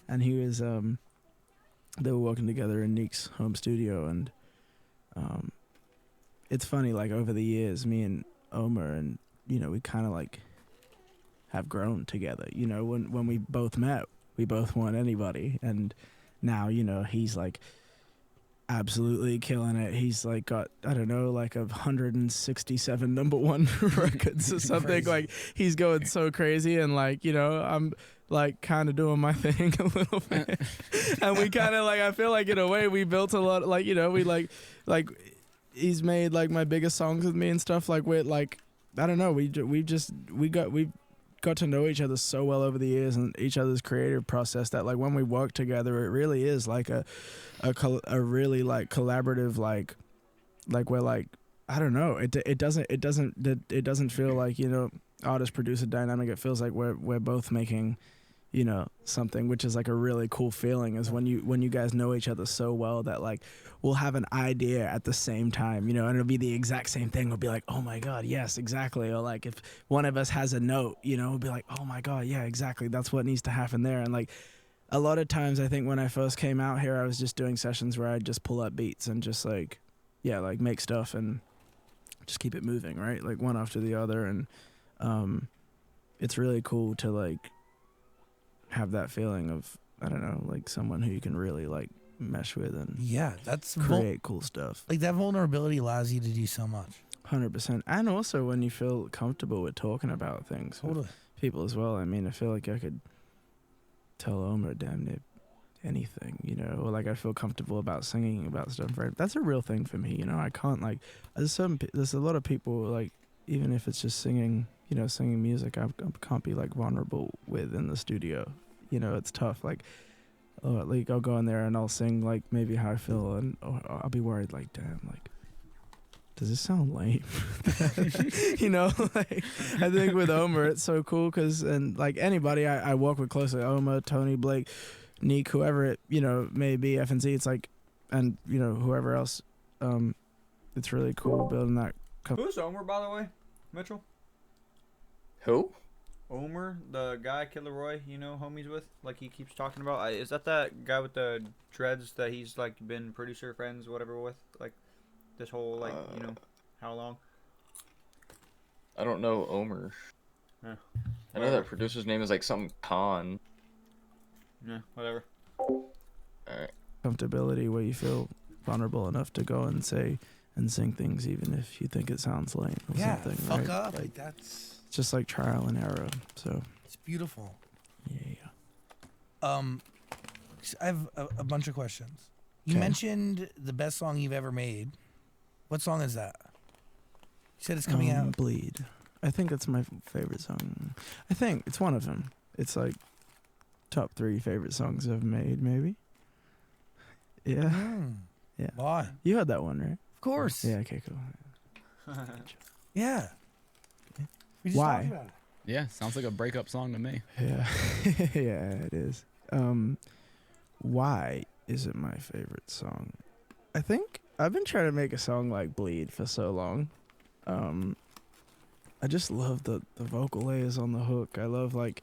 And he was, they were working together in Neek's home studio. And it's funny, over the years, me and Omer, and, you know, we kind of have grown together. You know, when we both met, we both weren't anybody. And now, you know, he's absolutely killing it. He's got, I don't know, 167 #1 records or something. He's going so crazy, and you know, I'm kind of doing my thing a little bit. And we kind of I feel in a way we built a lot, you know, we he's made my biggest songs with me and stuff. We're I don't know, we got to know each other so well over the years, and each other's creative process, that when we work together, it really is a really collaborative, we're I don't know, it doesn't feel you know, artist producer dynamic. It feels we're both making, you know, something, which is a really cool feeling, is when you guys know each other so well that we'll have an idea at the same time, you know, and it'll be the exact same thing. We'll be oh my God, yes, exactly. Or if one of us has a note, you know, we'll be oh my God, yeah, exactly, that's what needs to happen there. And a lot of times, I think when I first came out here, I was just doing sessions where I'd just pull up beats and just make stuff and just keep it moving, right? One after the other. And it's really cool to have that feeling of, I don't know, someone who you can really mesh with and
that's
create cool stuff.
That vulnerability allows you to do so much.
100%. And also when you feel comfortable with talking about things with people as well. I mean, I feel I could tell Omer damn near anything, you know, or I feel comfortable about singing about stuff, right? That's a real thing for me, you know. I can't there's a lot of people even if it's just singing, you know, singing music, I can't be vulnerable with in the studio, you know. It's tough. I'll go in there and I'll sing maybe how I feel, and or I'll be worried damn, does this sound lame? You know, I think with Omer it's so cool because, and anybody I work with closely, Omer, Tony, Blake, Neek, whoever it, you know, may be, FNZ, it's and you know, whoever else, it's really cool building that.
Who's Omer, by the way, Mitchell?
Who?
Omer, the guy Kid Laroi, you know, homies with, he keeps talking about. Is that guy with the dreads that he's been producer friends, whatever, with this whole you know, how long?
I don't know Omer.
Yeah.
I know that producer's name is something Khan.
Yeah, whatever.
Alright.
Comfortability where you feel vulnerable enough to go and say and sing things even if you think it sounds lame or something.
Fuck
right?
up. That's
it's just trial and error. So
it's beautiful.
Yeah.
I have a bunch of questions. You mentioned the best song you've ever made. What song is that? said it's coming out.
Bleed. I think that's my favorite song. I think it's one of them. It's like top 3 favorite songs I've made, maybe. Yeah. Yeah.
Why?
You had that one, right?
Of course.
Yeah, okay, cool.
Yeah. We just
Why?
talked about it.
Yeah, sounds like a breakup song to me.
Yeah. Yeah, it is. Why is it my favorite song? I think I've been trying to make a song like Bleed for so long. I just love the vocal layers on the hook. I love like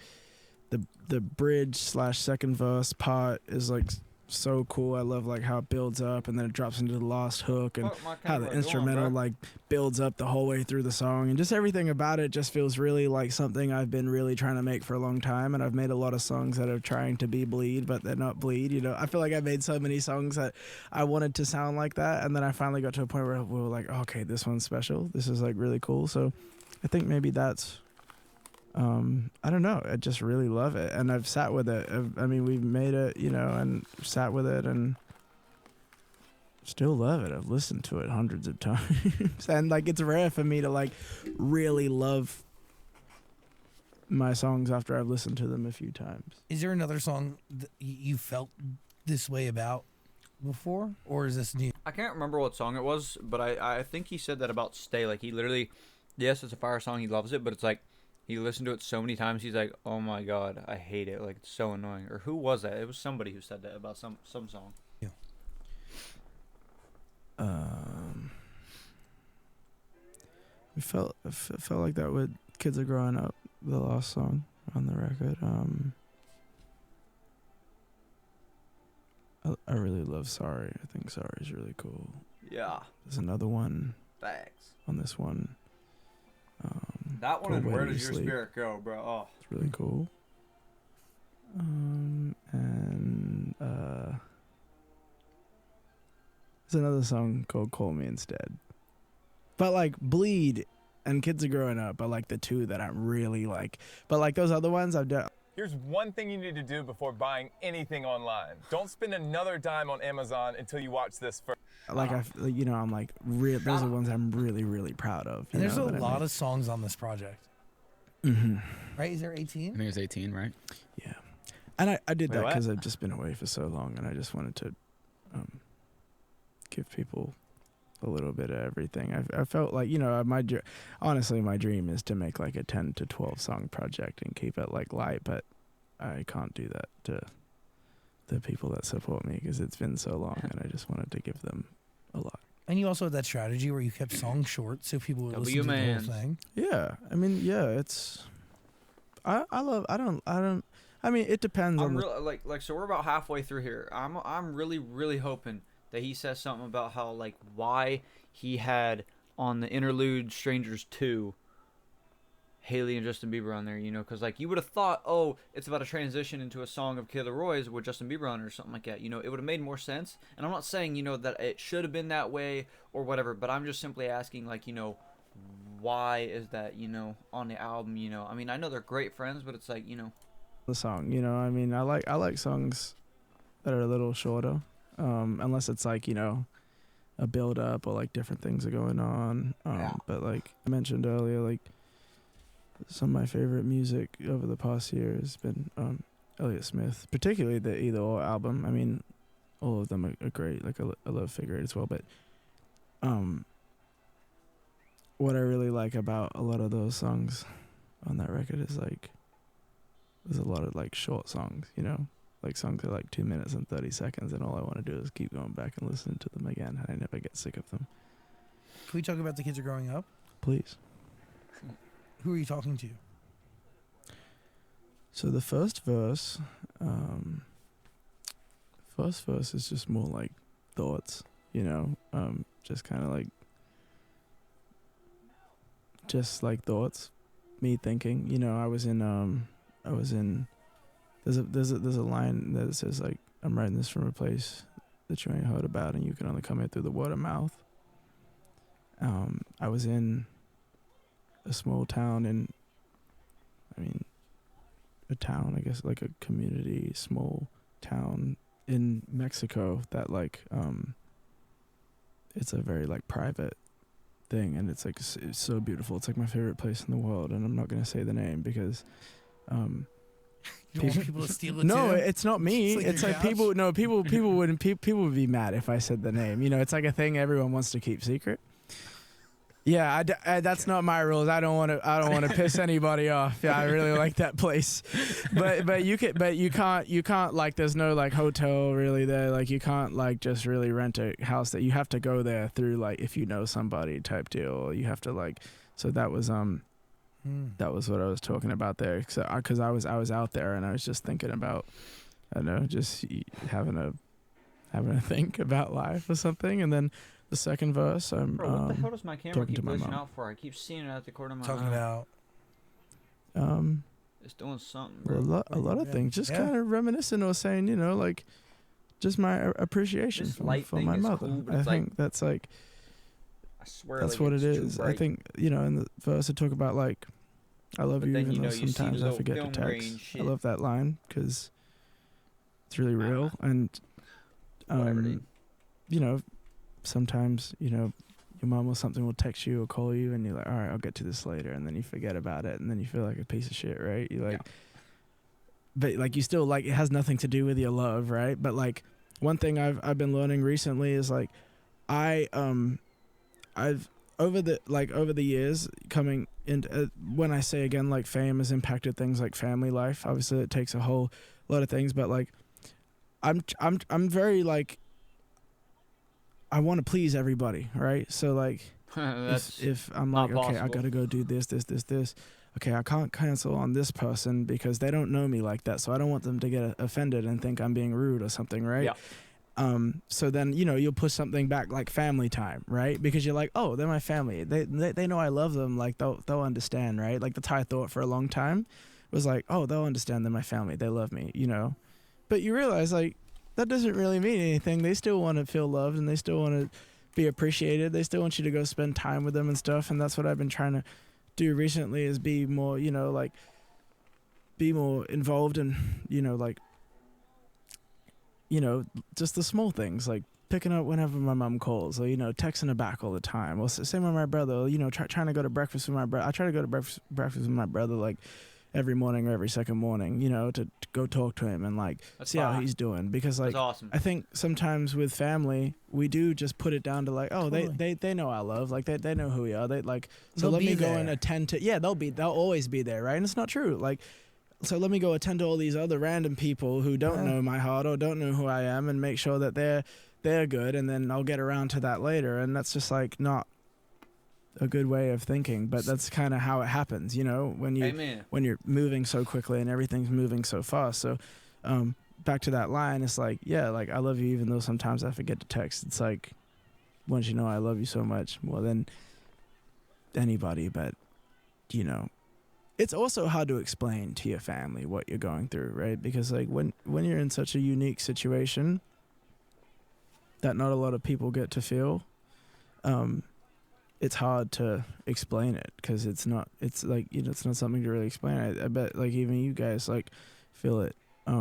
the bridge / second verse part is like so cool. I love like how it builds up and then it drops into the last hook, and how the instrumental like builds up the whole way through the song, and just everything about it just feels really like something I've been really trying to make for a long time. And I've made a lot of songs that are trying to be Bleed, but they're not Bleed. You know, I feel like I made so many songs that I wanted to sound like that, and then I finally got to a point where we were like, okay, this one's special. This is like really cool. So I think maybe that's. I don't know. I just really love it, and I've sat with it. I mean, we've made it, you know, and sat with it, and still love it. I've listened to it hundreds of times, and like it's rare for me to like really love my songs after I've listened to them a few times.
Is there another song that you felt this way about before, or is this new?
I can't remember what song it was, but I think he said that about Stay. Like, he literally, yes, it's a fire song, he loves it, but it's like, he listened to it so many times, he's like, oh my god, I hate it. Like, it's so annoying. Or who was that? It was somebody who said that about some song.
Yeah.
It felt like that with Kids Are Growing Up, the last song on the record. I really love Sorry. I think Sorry is really cool.
Yeah.
There's another one
Thanks.
on this one.
That one
called
and Where
Where Do
Does
You
Your
Sleep?
Spirit Go, bro? Oh.
It's really cool. And there's another song called Call Me Instead. But like Bleed and Kids Are Growing Up are like the two that I'm really like. But like those other ones I've done.
Here's one thing you need to do before buying anything online. Don't spend another dime on Amazon until you watch this first.
Like you know, I'm like those are ones I'm really, really proud of.
And there's a lot of songs on this project.
Mm-hmm.
Right? Is there
I
18?
think it's 18, right?
Yeah. And I did
Wait,
that
what?
because I've just been away for so long, and I just wanted to give people a little bit of everything. I felt like, you know, honestly, my dream is to make like a 10 to 12 song project and keep it like light, but I can't do that to the people that support me because it's been so long, and I just wanted to give them a lot.
And you also had that strategy where you kept songs short so people would listen to the whole
W-man.
thing.
Yeah, I mean, yeah, it's. I mean, it depends on
I'm
the.
really like so we're about halfway through here. I'm really hoping that he says something about how, like, why he had on the Interlude Strangers 2 Haley and Justin Bieber on there, you know, because like you would have thought, oh, it's about a transition into a song of Kid Laroi-Kids with Justin Bieber on it or something like that. You know, it would have made more sense. And I'm not saying, you know, that it should have been that way or whatever, but I'm just simply asking, like, you know, why is that, you know, on the album? You know, I mean, I know they're great friends, but it's like, you know,
The song, you know, I mean, I like songs that are a little shorter, unless it's like, you know, a build up or like different things are going on. But like I mentioned earlier, like some of my favorite music over the past year has been Elliott Smith, particularly the Either Or album. I mean, all of them are great. Like I love Figure Eight as well, but what I really like about a lot of those songs on that record is like there's a lot of like short songs, you know, like songs that are like 2 minutes and 30 seconds, and all I want to do is keep going back and listening to them again, and I never get sick of them.
Can we talk about the Kids Are Growing Up?
Please.
Who are you talking to?
So the first verse is just more like thoughts, you know, just kind of like, just like thoughts, me thinking, you know. I was in there's a line that says like, I'm writing this from a place that you ain't heard about, and you can only come in through the word of mouth. I was in a small town a town, I guess, like a community, small town in Mexico that like, it's a very like private thing, and it's like it's so beautiful. It's like my favorite place in the world, and I'm not gonna say the name because
You don't want people to steal it
no,
too?
it's not me.
It's
It's
like
like
your
people. No, people wouldn't. People would be mad if I said the name. You know, it's like a thing everyone wants to keep secret. Yeah, that's not my rules. I don't want to piss anybody off. Yeah, I really like that place, but you can't like. There's no like hotel really there. Like you can't like just really rent a house. That you have to go there through like if you know somebody type deal. You have to like. So that was That was what I was talking about there, because I was out there and I was just thinking about, I don't know, just having a think about life or something, and then the second verse, I'm
Bro, what the hell does my camera
talking
keep
to my
glitching
mom.
out for? I keep seeing it at the corner of my
Talking
eye.
about
It's doing something,
a
bro.
lot of things, just
Yeah.
kind of reminiscing or saying, you know, like just my appreciation
This
for
light thing
my
is
mother.
cool, but
I
it's like-
think that's like
I swear,
that's
like,
what
it's
it
too
is. I
bright.
think, you know, in the verse I talk about like I love
But
you
then,
even
you know,
though
you see the
sometimes I
little
forget to
film
text.
grain
I
shit.
love that line because it's really real, and
Whatever, dude.
you know, sometimes, you know, your mom or something will text you or call you and you're like, all right, I'll get to this later, and then you forget about it, and then you feel like a piece of shit, right? You like but like you still like, it has nothing to do with your love, right? But like one thing I've been learning recently is like I've over the years coming into when I say again, like fame has impacted things like family life. Obviously it takes a whole lot of things, but like I'm very like, I want to please everybody, right? So like
That's
if I'm
not
like, okay, I
possible.
gotta go do this. Okay, I can't cancel on this person because they don't know me like that, so I don't want them to get offended and think I'm being rude or something, right?
Yeah.
So then, you know, you'll push something back like family time, right? Because you're like, oh, they're my family. They know I love them. Like they'll understand, right? Like that's how I thought for a long time, was like, oh, they'll understand. They're my family. They love me, you know. But you realize like that doesn't really mean anything. They still want to feel loved and they still want to be appreciated. They still want you to go spend time with them and stuff. And that's what I've been trying to do recently, is be more, you know, like be more involved in, you know, like, you know, just the small things, like picking up whenever my mom calls, or, you know, texting her back all the time. Or same with my brother, or, you know, trying to go to breakfast with my brother. I try to go to breakfast with my brother like every morning or every second morning, you know, to go talk to him and like
That's
see how
fine.
he's doing. Because like
That's awesome.
I think sometimes with family we do just put it down to like, oh,
Totally.
they know our love, like they know who we are. They like, so
They'll
let
be
me go
there.
and attend to, yeah, they'll always be there, right? And it's not true. Like, so let me go attend to all these other random people who don't know my heart or don't know who I am, and make sure that they're good, and then I'll get around to that later. And that's just like not a good way of thinking, but that's kind of how it happens, you know, when you're moving so quickly and everything's moving so fast. So back to that line, it's like, yeah, like I love you even though sometimes I forget to text. It's like, once you know I love you so much more than anybody, but you know, it's also hard to explain to your family what you're going through, right? Because like when you're in such a unique situation that not a lot of people get to feel, it's hard to explain it, because it's like, you know, it's not something to really explain. I bet like even you guys like feel it. I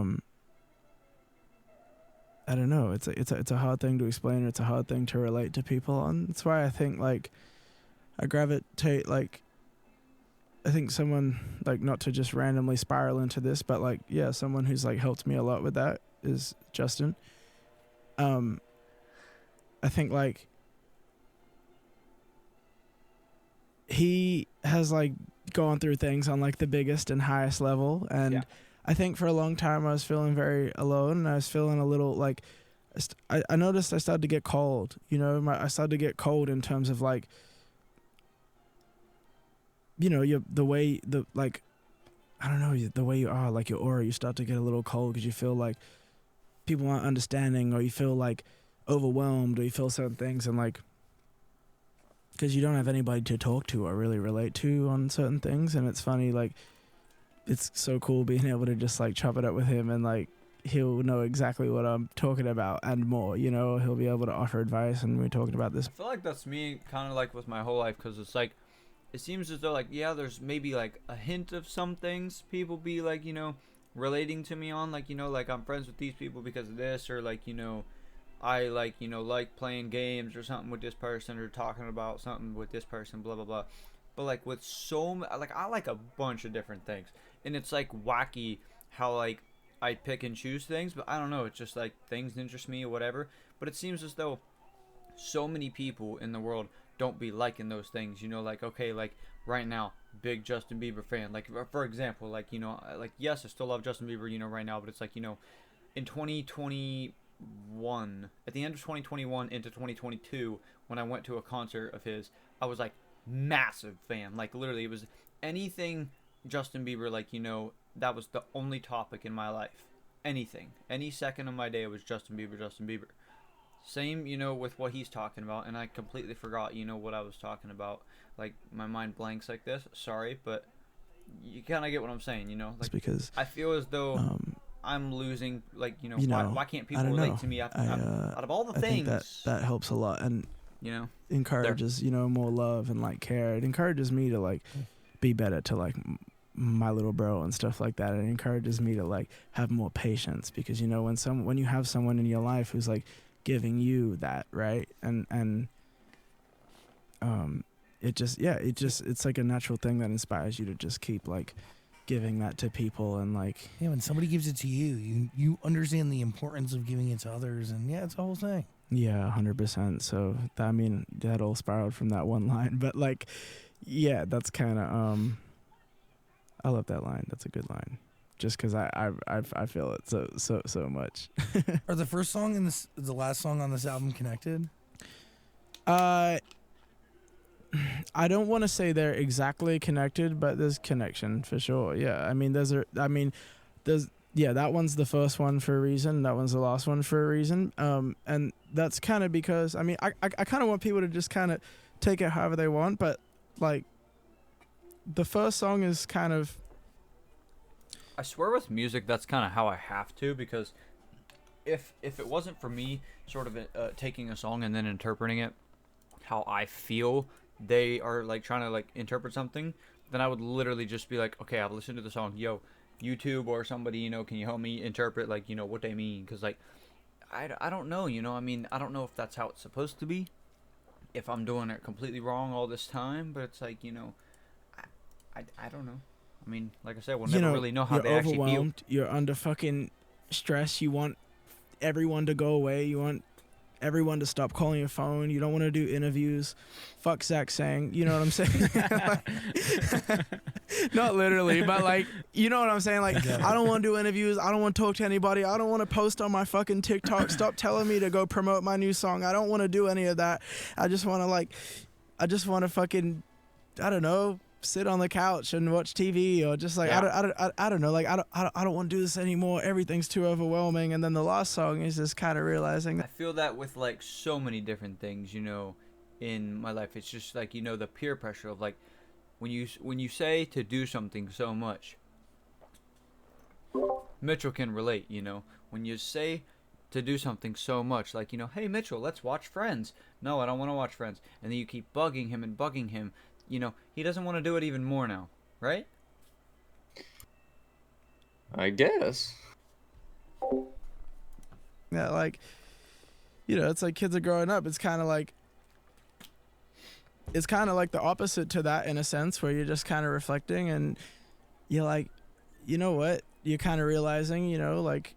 don't know. It's a hard thing to explain. It's a hard thing to relate to people on. That's why I think like I gravitate, like I think someone, like, not to just randomly spiral into this, but like, yeah, someone who's like helped me a lot with that is Justin. I think like he has like gone through things on like the biggest and highest level, and I think for a long time I was feeling very alone, and I was feeling a little like I noticed I started to get cold, you know. I started to get cold in terms of like, you know, the way you are, like your aura, you start to get a little cold because you feel like people aren't understanding, or you feel like overwhelmed, or you feel certain things, and like because you don't have anybody to talk to or really relate to on certain things. And it's funny, like it's so cool being able to just like chop it up with him, and like he'll know exactly what I'm talking about and more, you know. He'll be able to offer advice, and we're talking about this.
I feel like that's me kind of like with my whole life, because it's like, it seems as though like, yeah, there's maybe like a hint of some things people be like, you know, relating to me on, like, you know, like I'm friends with these people because of this, or like, you know, I like, like playing games or something with this person or talking about something with this person, blah blah blah. But like with like I like a bunch of different things, and it's like wacky how like I pick and choose things, but I don't know, it's just like things interest me or whatever. But it seems as though so many people in the world don't be liking those things, like okay, like right now, big Justin Bieber fan, like for example, like like yes, I still love Justin Bieber, right now, but it's like in 2021, at the end of 2021 into 2022, when I went to a concert of his, I was like massive fan, like literally it was anything Justin Bieber, like that was the only topic in my life. Anything, any second of my day was Justin Bieber, Justin Bieber. Same, with what he's talking about, and I completely forgot, what I was talking about. Like, my mind blanks like this. Sorry, but you kind of get what I'm saying, Like,
It's because
I feel as though I'm losing, like, why can't
I
people
don't
relate
know.
to me out of all the
I
things?
think that helps a lot, and encourages
there.
more love and like care. It encourages me to like be better to like my little bro and stuff like that. It encourages me to like have more patience, because when you have someone in your life who's like giving you that, right, and it's like a natural thing that inspires you to just keep like giving that to people. And like
when somebody gives it to you, you understand the importance of giving it to others, and it's a whole thing.
100%. So that all spiraled from that one line, but like that's kind of I love that line. That's a good line, just because I feel it so much.
Are the first song and the last song on this album connected?
I don't want to say they're exactly connected, but there's connection for sure. Yeah, that one's the first one for a reason. That one's the last one for a reason. And that's kind of because I kind of want people to just kind of take it however they want, but like the first song is kind of.
I swear with music, that's kind of how I have to, because if it wasn't for me sort of taking a song and then interpreting it how I feel they are like trying to like interpret something, then I would literally just be like, okay, I've listened to the song, YouTube or somebody, can you help me interpret like, what they mean? Because like I don't know, I don't know if that's how it's supposed to be, if I'm doing it completely wrong all this time, but it's like, I don't know. I mean, like I said, we'll never really know how they actually feel.
You're overwhelmed. You're under fucking stress. You want everyone to go away. You want everyone to stop calling your phone. You don't want to do interviews. Fuck Zach Sang. You know what I'm saying? Not literally, but like, you know what I'm saying? Like, I don't want to do interviews. I don't want to talk to anybody. I don't want to post on my fucking TikTok. Stop telling me to go promote my new song. I don't want to do any of that. I just want to fucking, I don't know, sit on the couch and watch TV, or just like I don't know, like I don't want to do this anymore. Everything's too overwhelming. And then the last song is just kind of realizing
I feel that with like so many different things, in my life. It's just like, the peer pressure of like when you say to do something so much. Mitchell can relate, when you say to do something so much, like, hey Mitchell, let's watch Friends. No, I don't want to watch Friends. And then you keep bugging him. He doesn't want to do it even more now, right?
I guess.
Yeah, like, it's like kids are growing up. It's kind of like the opposite to that in a sense, where you're just kind of reflecting and you're like, you know what? You're kind of realizing, like,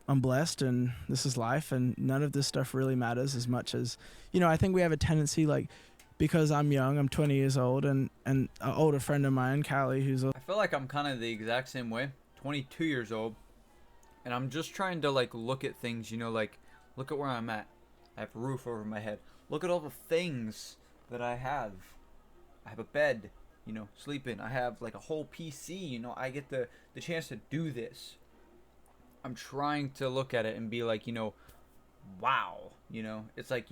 I'm blessed and this is life, and none of this stuff really matters as much as, I think we have a tendency, like, because I'm young, I'm 20 years old, and an older friend of mine, Callie,
I feel like I'm kind of the exact same way, 22 years old, and I'm just trying to, like, look at things, like, look at where I'm at. I have a roof over my head. Look at all the things that I have. I have a bed, sleep in. I have, like, a whole PC, I get the chance to do this. I'm trying to look at it and be like, wow, it's like,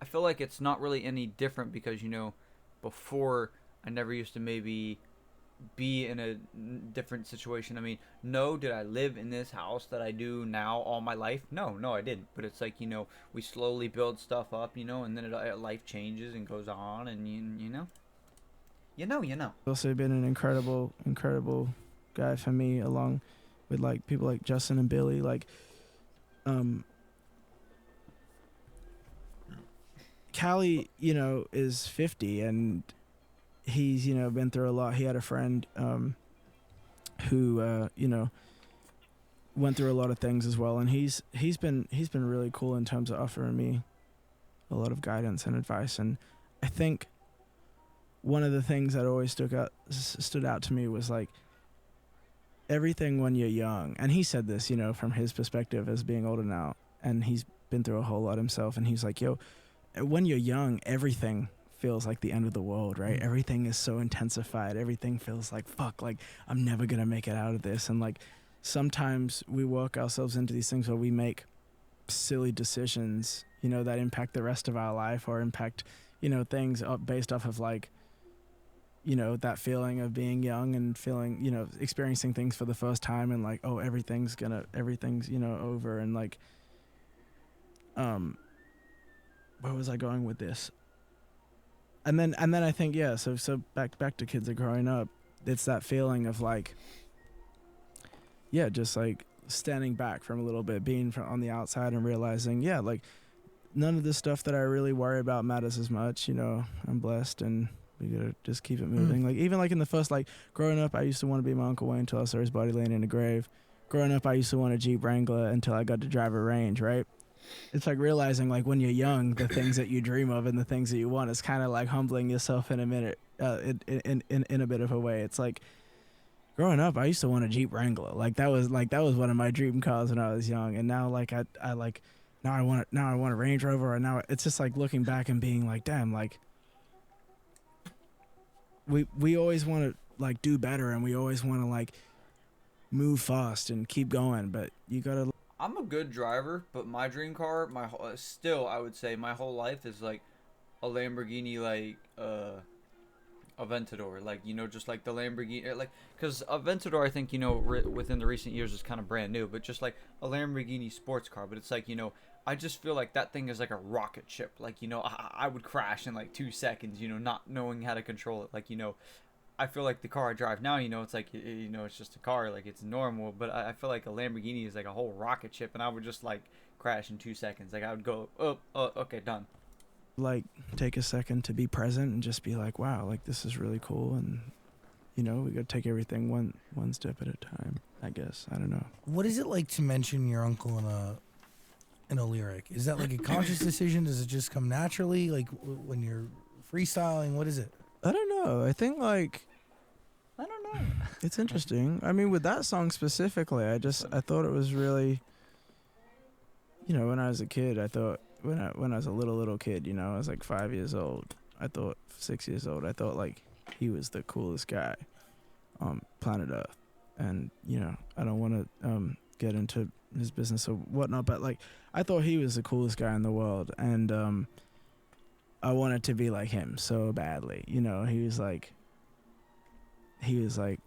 I feel like it's not really any different because, before I never used to maybe be in a different situation. I mean, no, did I live in this house that I do now all my life? No, I didn't. But it's like, we slowly build stuff up, and then life changes and goes on, and you know.
Also been an incredible guy for me, along with like people like Justin and Billy. Like, Callie, is 50 and he's, been through a lot. He had a friend who went through a lot of things as well, and he's been really cool in terms of offering me a lot of guidance and advice. And I think one of the things that always stood out to me was like everything when you're young. And he said this, from his perspective as being older now, and he's been through a whole lot himself. And he's like, yo, when you're young, everything feels like the end of the world, right? Everything is so intensified. Everything feels like, fuck, like I'm never gonna make it out of this. And like sometimes we work ourselves into these things where we make silly decisions, that impact the rest of our life or impact, things based off of like, that feeling of being young and feeling, experiencing things for the first time and like, oh, everything's, over. And like, where was I going with this? And then I think, yeah, so back to kids that are growing up, it's that feeling of like, yeah, just like standing back from a little bit, being on the outside and realizing, yeah, like none of the stuff that I really worry about matters as much. I'm blessed and we gotta just keep it moving. Like even like in the first, like growing up, I used to want to be my Uncle Wayne until I saw his body laying in a grave. Growing up, I used to want a Jeep Wrangler until I got to drive a Range, right? It's like realizing like when you're young, the things that you dream of and the things that you want is kind of like humbling yourself in a minute, in a bit of a way. It's like growing up, I used to want a Jeep Wrangler. Like that was one of my dream cars when I was young. And now like I like now I want a Range Rover. And now it's just like looking back and being like, damn, like we always want to like do better and we always want to like move fast and keep going, but you gotta.
I'm a good driver, but my dream car, I would say my whole life is like a Lamborghini, like Aventador, like just like the Lamborghini, like because Aventador, I think within the recent years is kind of brand new, but just like a Lamborghini sports car. But it's like I just feel like that thing is like a rocket ship. Like I would crash in like 2 seconds, not knowing how to control it. Like I feel like the car I drive now, it's like, it's just a car, like it's normal, but I feel like a Lamborghini is like a whole rocket ship, and I would just like crash in 2 seconds. Like I would go, oh, okay, done.
Like take a second to be present and just be like, wow, like this is really cool, and we gotta take everything one step at a time, I guess. I don't know.
What is it like to mention your uncle in a lyric? Is that like a conscious decision? Does it just come naturally, like when you're freestyling? What is it?
I don't know. I think like
I don't know.
It's interesting. I mean, with that song specifically, I thought it was really, when I was a kid, I thought when I was a little kid, I was like 5 years old. I thought 6 years old. I thought like he was the coolest guy on planet Earth, and I don't want to get into his business or whatnot, but like I thought he was the coolest guy in the world, and I wanted to be like him so badly. He was like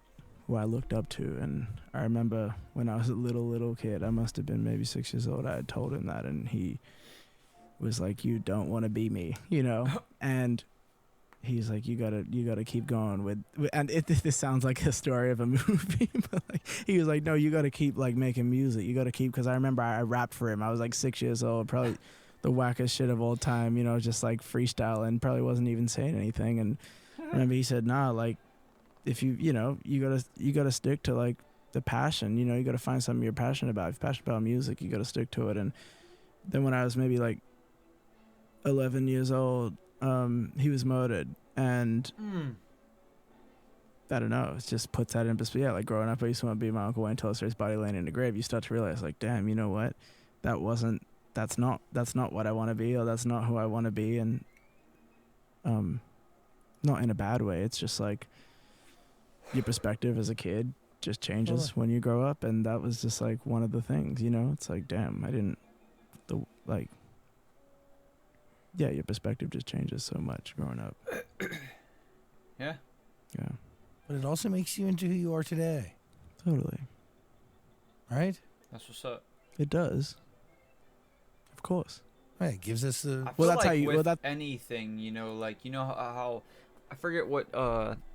who I looked up to. And I remember when I was a little kid, I must have been maybe 6 years old, I had told him that, and he was like, you don't want to be me, and he's like, you gotta keep going with and this sounds like a story of a movie, but like he was like, no, you gotta keep like making music, you gotta keep, because I remember I rapped for him. I was like 6 years old, probably the wackest shit of all time, just like freestyle, and probably wasn't even saying anything. And I remember he said, nah, like if you gotta stick to like the passion, you gotta find something you're passionate about. If you're passionate about music, you gotta stick to it. And then when I was maybe like 11 years old, he was murdered, and I don't know, it just puts that in perspective. Yeah, like growing up, I used to want to be my Uncle Wayne until I saw his body laying in the grave. You start to realize like, damn, you know what, that's not what I want to be, or that's not who I want to be. And not in a bad way, it's just like your perspective as a kid just changes when you grow up, and that was just like one of the things, it's like, damn, your perspective just changes so much growing up.
Yeah.
But it also makes you into who you are today.
Totally.
Right?
That's what's up.
It does. Of course.
Right, it gives us the...
Well, that's like how you... With anything, like, how... I forget what...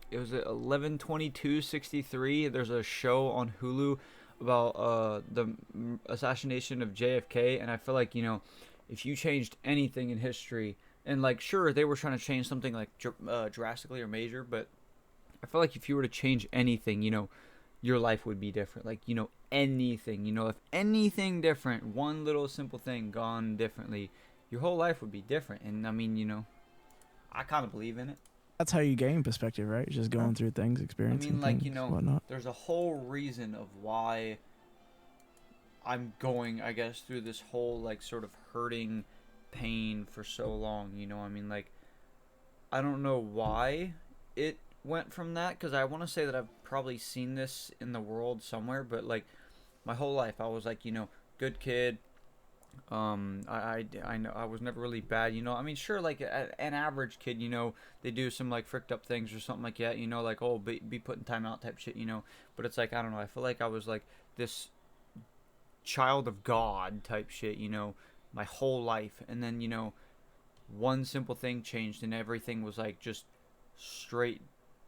It was at 11/22/63. There's a show on Hulu about the assassination of JFK, and I feel like, you know, if you changed anything in history, and like sure they were trying to change something like drastically or major, but I feel like if you were to change anything, you know, your life would be different. Like, you know, anything, you know, if anything different, one little simple thing gone differently, your whole life would be different. And I mean, you know, I kind of believe in it.
That's how you gain perspective, right? Just going through things,
I
experiencing
mean, like,
things,
you know,
whatnot.
there's a whole reason of why I'm going, I guess, through this whole, like, sort of hurting pain for so long, you know? I mean, like, I don't know why it went from that, because I want to say that I've probably seen this in the world somewhere, but, like, my whole life I was, like, you know, good kid. I know I was never really bad, you know. I mean, sure, like an average kid, you know, they do some like fricked up things or something like that, you know, like oh, be putting time out type shit, you know. But it's like I don't know. I feel like I was like this child of God type shit, you know, my whole life, and then you know, one simple thing changed, and everything was like just straight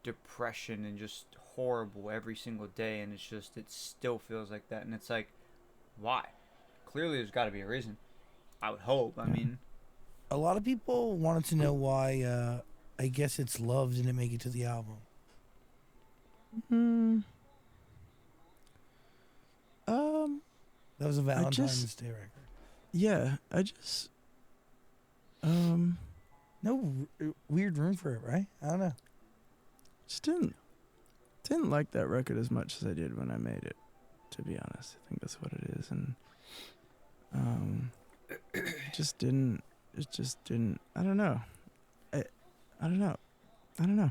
depression and just horrible every single day, and it's just it still feels like that, and it's like, why? Clearly, there's got to be a reason. I would hope. I mean,
A lot of people wanted to know why. I guess it's Love didn't make it to the album. That was a Valentine's Day record.
Yeah, I just
No weird room for it, right? I don't know.
just didn't like that record as much as I did when I made it. To be honest, I think that's what it is, and it just didn't. I don't know. I don't know.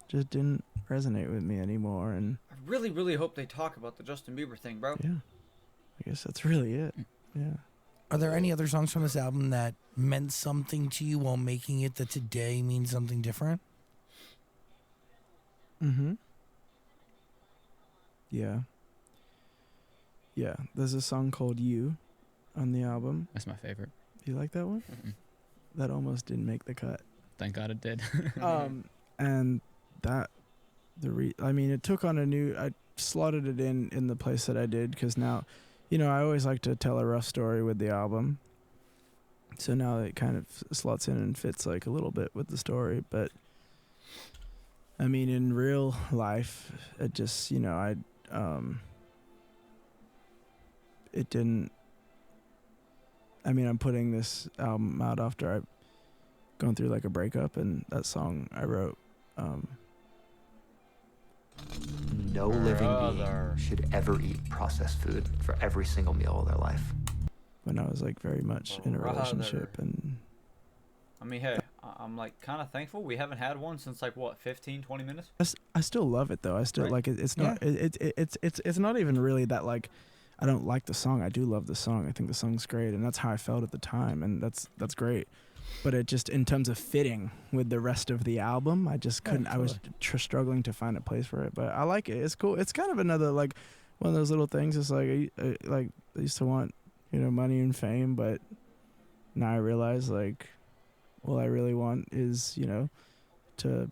Just didn't resonate with me anymore, and
I really, really hope they talk about the Justin Bieber thing, bro.
yeah, I guess that's really it. Yeah.
Are there any other songs from this album that meant something to you while making it that today means something different?
Mm-hmm. Yeah. Yeah. There's a song called "You" on the album.
That's my favorite.
You like that one?
Mm-mm.
That almost didn't make the cut.
Thank God it did.
And that I mean, it took on a new. I slotted it in the place that I did because now, you know, I always like to tell a rough story with the album. So now it kind of slots in and fits like a little bit with the story, but I mean, in real life, it just, you know, it didn't. I mean, I'm putting this album out after I've gone through like a breakup, and that song I wrote.
No living
Brother.
being should ever eat processed food for every single meal of their life.
When I was like very much in a
Brother.
relationship, and
I mean, hey, I'm like kind of thankful we haven't had one since like what 15, 20 minutes.
I still love it though. I still
Right.
like it. It's not. It's not even really that like I don't like the song. I do love the song. I think the song's great, and that's how I felt at the time, and that's great. But it just, in terms of fitting with the rest of the album, I just couldn't. I was struggling to find a place for it. But I like it. It's cool. It's kind of another like one of those little things. It's like I used to want, you know, money and fame, but now I realize like all I really want is, you know, to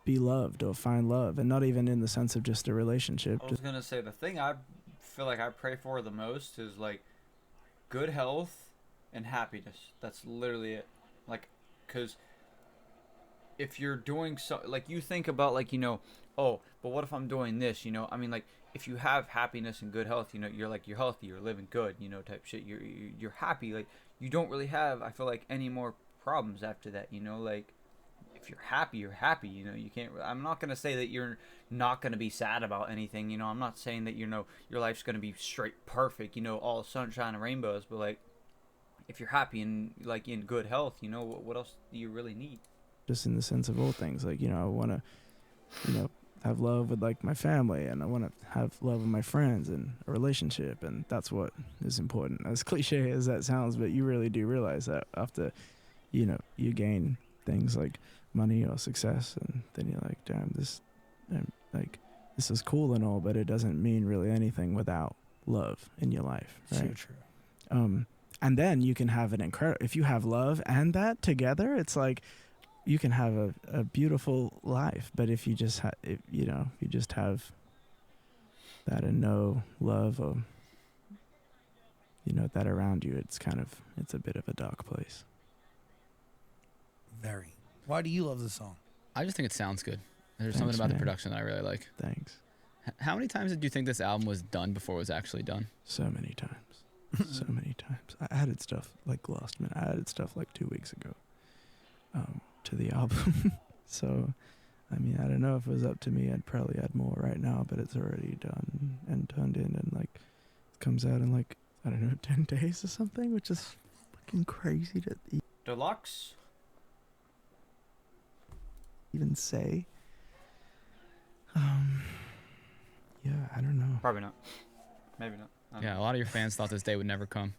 be loved or find love, and not even in the sense of just a relationship.
I was gonna say the thing I feel like I pray for the most is like good health and happiness. That's literally it. Like, cause if you're doing so, like you think about like, you know, oh, but what if I'm doing this? You know, I mean, like if you have happiness and good health, you know, you're healthy, you're living good, you know, type shit. You're happy. Like you don't really have, I feel like, any more problems after that. You know, like if you're happy, you're happy. You know, you can't. I'm not gonna say that you're not gonna be sad about anything. You know, I'm not saying that, you know, your life's gonna be straight perfect. You know, all sunshine and rainbows. But like, if you're happy and like in good health, you know, what else do you really need?
Just in the sense of all things, like, you know, I want to, you know, have love with like my family, and I want to have love with my friends and a relationship, and that's what is important. As cliche as that sounds, but you really do realize that after, you know, you gain things like money or success, and then you're like, damn, this is cool and all, but it doesn't mean really anything without love in your life, right?
So true.
And then you can have an incredible, if you have love and that together, it's like you can have a beautiful life. But if you just you just have that and no love or, you know, that around you, it's a bit of a dark place.
Very. Why do you love this song?
I just think it sounds good. There's
Thanks,
something about
man.
the production that I really like.
Thanks.
How many times did you think this album was done before it was actually done?
So many times. So many times. I added stuff like last minute. I added stuff like 2 weeks ago to the album. So, I mean, I don't know if it was up to me. I'd probably add more right now, but it's already done and turned in, and like it comes out in like, I don't know, 10 days or something, which is fucking crazy to
Deluxe.
even say. Yeah, I don't know.
Probably not. Maybe not. I don't
Yeah,
know.
a lot of your fans thought this day would never come.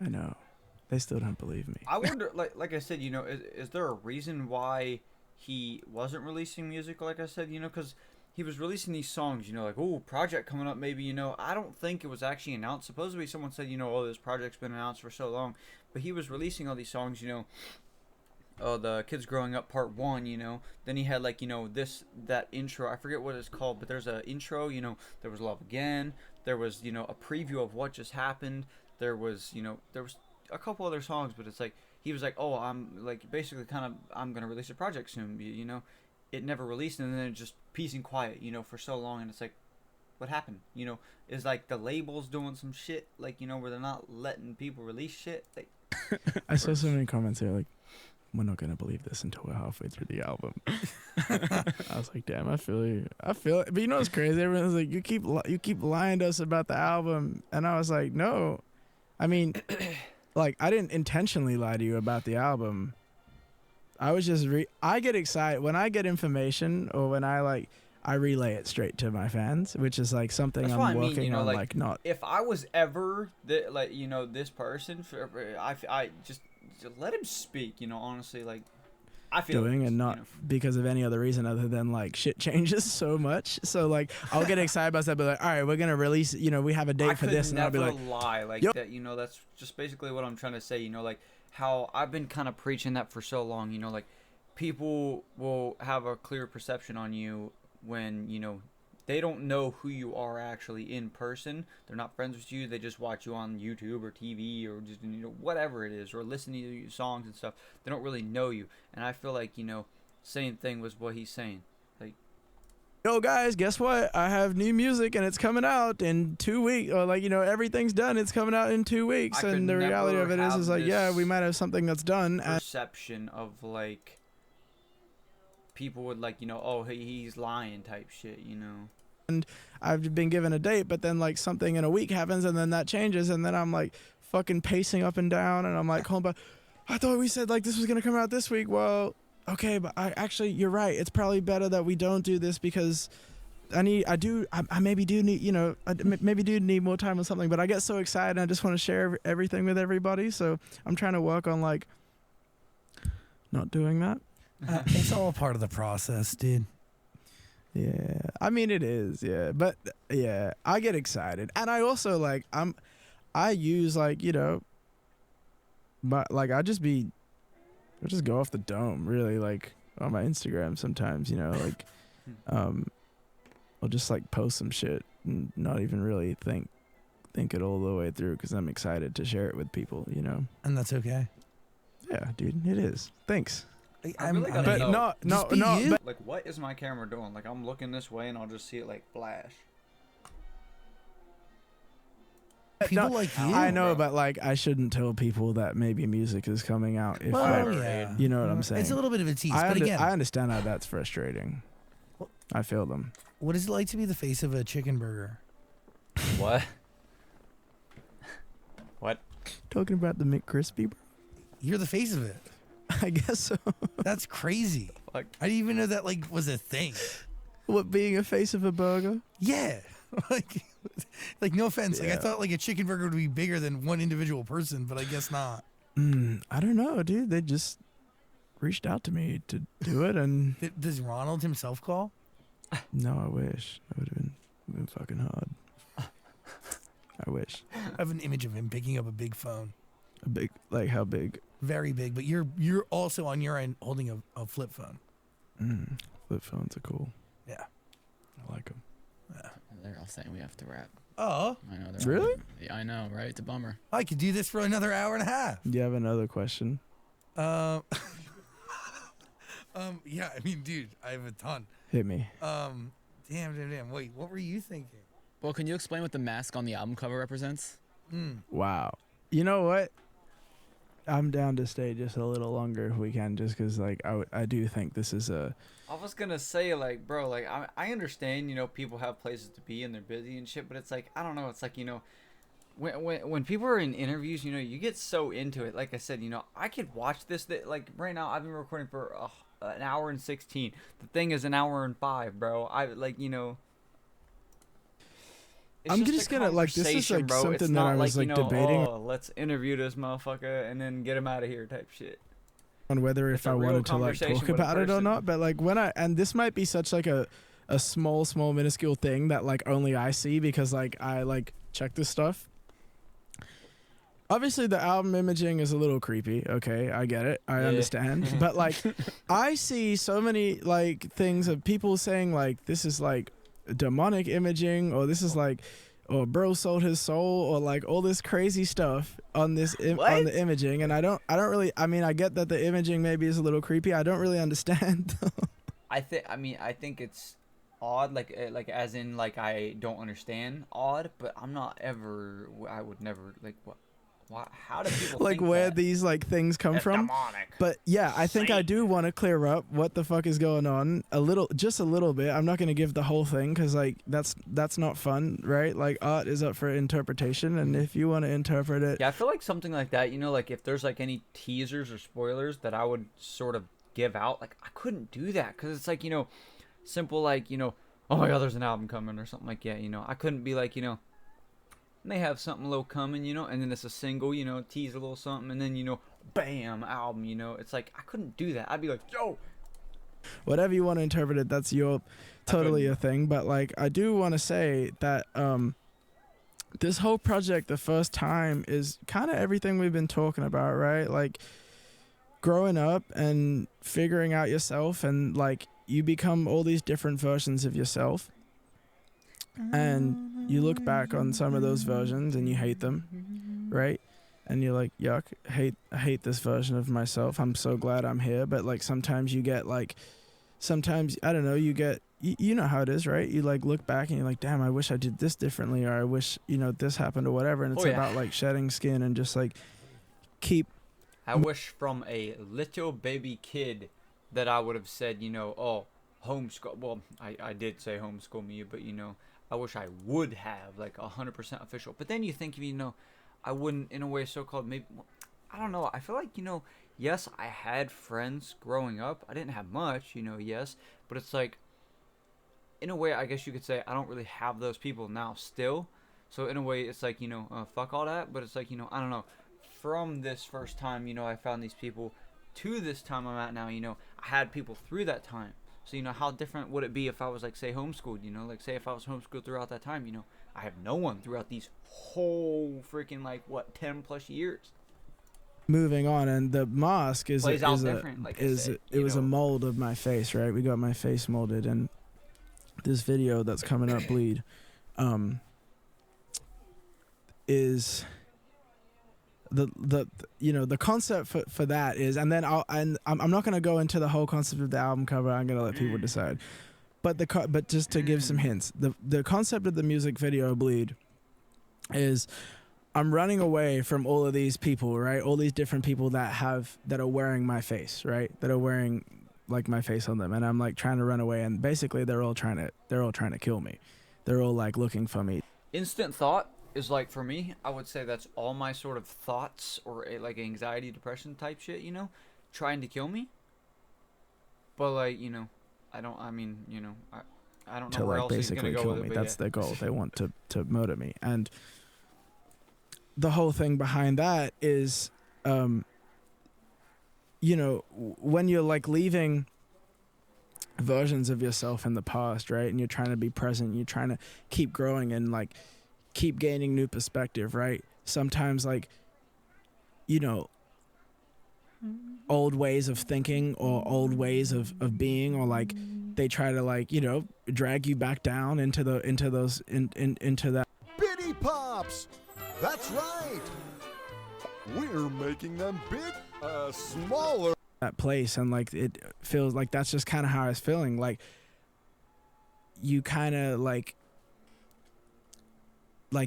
I know. They still don't believe me.
I wonder, like I said, you know, is there a reason why he wasn't releasing music? Like I said, you know, because he was releasing these songs, you know, like, oh, project coming up, maybe, you know. I don't think it was actually announced. Supposedly someone said, you know, oh, this project's been announced for so long. But he was releasing all these songs, you know. Oh, the Kids Growing Up Part 1, you know. Then he had, like, you know, that intro. I forget what it's called, but there's an intro, you know. There was Love Again. There was, you know, a preview of what just happened. There was, you know, there was a couple other songs, but it's like, he was like, oh, I'm, like, basically kind of, I'm going to release a project soon, you know. It never released, and then it just peace and quiet, you know, for so long, and it's like, what happened? You know, is, like, the labels doing some shit, like, you know, where they're not letting people release shit? Like,
I saw so many comments here like, we're not gonna believe this until we're halfway through the album. I was like, damn, I feel you. I feel it. But you know what's crazy? Everyone's like, you keep lying to us about the album, and I was like, no. I mean, like, I didn't intentionally lie to you about the album. I was just I get excited when I get information, or when I relay it straight to my fans, which is like something
that's
I'm
what I
working
mean, you know,
on.
like
Not
if I was ever like, you know, this person, I just let him speak, you know. Honestly, like, I feel
doing and not,
you know,
because of any other reason other than like shit changes so much. So like I'll get excited about that, but like, all right, we're gonna release, you know, we have a date for this, and I'll be like,
lie like
yep.
that, you know. That's just basically what I'm trying to say, you know, like how I've been kind of preaching that for so long, you know, like people will have a clear perception on you when, you know, they don't know who you are actually in person. They're not friends with you. They just watch you on YouTube or TV or just, you know, whatever it is, or listen to your songs and stuff. They don't really know you. And I feel like, you know, same thing was what he's saying. Like,
yo guys, guess what? I have new music and it's coming out in 2 weeks. Or like, you know, everything's done. It's coming out in 2 weeks.
I
And
could
the reality of
never
it is
have
like, yeah,
this
we might have something that's done. And
perception of like people would like, you know, oh, he's lying type shit, you know.
and I've been given a date, but then like something in a week happens and then that changes, and then I'm like fucking pacing up and down, and I'm like, hold on, I thought we said like this was gonna come out this week. Well, okay, but you're right. It's probably better that we don't do this, because I maybe do need, you know, I maybe do need more time or something. But I get so excited and I just want to share everything with everybody. So I'm trying to work on like not doing that.
It's all part of the process, dude.
Yeah, I mean it is, yeah, but yeah, I get excited, and I also like I use like, you know, but like I just go off the dome really, like on my Instagram sometimes, you know, like I'll just like post some shit and not even really think it all the way through, because I'm excited to share it with people, you know.
And that's okay.
Yeah, dude, it is. Thanks.
I really gotta
But
know.
no. But
Like, what is my camera doing? Like, I'm looking this way and I'll just see it like flash.
People like you.
I know, but like I shouldn't tell people that maybe music is coming out. If
Well,
I,
yeah.
you know what I'm saying.
It's a little bit of a tease, but again,
I understand how that's frustrating. I feel them.
what is it like to be the face of a chicken burger?
What? What?
Talking about the McCrispy, bro?
You're the face of it.
I guess so.
That's crazy.
Like,
I didn't even know that like was a thing.
What, being a face of a burger?
Yeah. like no offense. Like I
Yeah.
thought like a chicken burger would be bigger than one individual person, but I guess not.
I don't know, dude. They just reached out to me to do it, and
Does Ronald himself call?
no, I wish. That would have been fucking hard. I wish.
I have an image of him picking up a big phone.
A big, like how big?
Very big, but you're also on your end holding a flip phone.
Flip phones are cool.
Yeah.
I like them.
They're all saying we have to wrap.
Oh,
I know.
Really?
Yeah, I know, right? It's a bummer.
I could do this for another hour and a half.
Do you have another question?
Yeah, I mean, dude, I have a ton.
Hit me.
Damn. Wait, what were you thinking?
Well, can you explain what the mask on the album cover represents?
Wow. You know what? I'm down to stay just a little longer if we can, just because, like, I do think this is a...
I was gonna say, like, bro, like, I understand, you know, people have places to be and they're busy and shit, but it's like, I don't know, it's like, you know, when people are in interviews, you know, you get so into it. Like I said, you know, I could watch this, like, right now, I've been recording for an hour and 16. The thing is an hour and 5, bro. I, like, you know...
I'm just gonna, like, this is, like,
bro.
something
It's
that
not
I was,
like,
like,
you know,
debating
oh, let's interview this motherfucker and then get him out of here type shit.
on whether
It's
if
a
I
real
wanted to, like,
conversation
talk
with a
about it or
person.
not. But, like, when and this might be such, like, a small, minuscule thing that, like, only I see because, like, I, like, check this stuff. Obviously, the album imaging is a little creepy. Okay, I get it. I understand. But, like, I see so many, like, things of people saying, like, this is, like, demonic imaging, or this is, like, or bro sold his soul, or, like, all this crazy stuff on this on the imaging. And I don't really, I mean, I get that the imaging maybe is a little creepy. I don't really understand.
I think it's odd, like as in, like, I don't understand odd, but I would never, like, what? Why, how do people
like
think
where
that?
these, like, things come from.
Demonic.
But yeah, I think I do want to clear up what the fuck is going on just a little bit. I'm not going to give the whole thing because, like, that's not fun, right? Like, art is up for interpretation, and if you want to interpret it,
Yeah, I feel like something like that, you know, like if there's, like, any teasers or spoilers that I would sort of give out, like, I couldn't do that because it's like, you know, simple, like, you know, oh my god, there's an album coming or something like that, you know. I couldn't be like, you know, they have something low coming, you know, and then it's a single, you know, tease a little something, and then, you know, bam, album, you know. It's like, I couldn't do that. I'd be like, yo,
whatever you want to interpret it, that's your totally a thing. But, like, I do want to say that this whole project, the first time, is kind of everything we've been talking about, right? Like, growing up and figuring out yourself, and, like, you become all these different versions of yourself, and you look back on some of those versions and you hate them, right? And you're like, yuck, I hate this version of myself. I'm so glad I'm here. But, like, sometimes you get, like, I don't know, you get, you know how it is, right? You, like, look back and you're like, damn, I wish I did this differently, or I wish, you know, this happened or whatever. And it's about, like, shedding skin and just, like,
I wish from a little baby kid that I would have said, you know, oh, homeschool. Well, I did say homeschool me, but, you know, I wish I would have, like, 100% official. But then you think, you know, I wouldn't, in a way, so-called, maybe, I don't know. I feel like, you know, yes, I had friends growing up. I didn't have much, you know, yes. But it's like, in a way, I guess you could say I don't really have those people now still. So in a way, it's like, you know, fuck all that. But it's like, you know, I don't know. From this first time, you know, I found these people to this time I'm at now, you know, I had people through that time. So, you know, how different would it be if I was, like, say, homeschooled, you know? Like, say if I was homeschooled throughout that time, you know, I have no one throughout these whole freaking, like, what, 10 plus years.
moving on, and the mask is
Plays out
a
different, like I said,
it was a mold of my face, right? We got my face molded, and this video that's coming up, Bleed, is the you know, the concept for that is, and then I'm not gonna go into the whole concept of the album cover. I'm gonna let people decide, but just to give some hints, the concept of the music video, Bleed, is I'm running away from all of these people, right? All these different people that are wearing my face, right? That are wearing, like, my face on them, and I'm, like, trying to run away, and basically they're all trying to kill me. They're all, like, looking for me.
Instant thought is, like, for me, I would say that's all my sort of thoughts or, like, anxiety, depression type shit, you know, trying to kill me. But, like, you know, I don't know where else he's gonna go with it. But
that's their goal. They want to murder me. And the whole thing behind that is, you know, when you're, like, leaving versions of yourself in the past, right? And you're trying to be present, you're trying to keep growing and, like, keep gaining new perspective, right? Sometimes, like, you know, old ways of thinking or old ways of being, or, like, they try to like, you know, drag you back down into that.
Bitty Pops! That's right! We're making them smaller.
That place, and like it feels like that's just kind of how I was feeling. Like you kind of like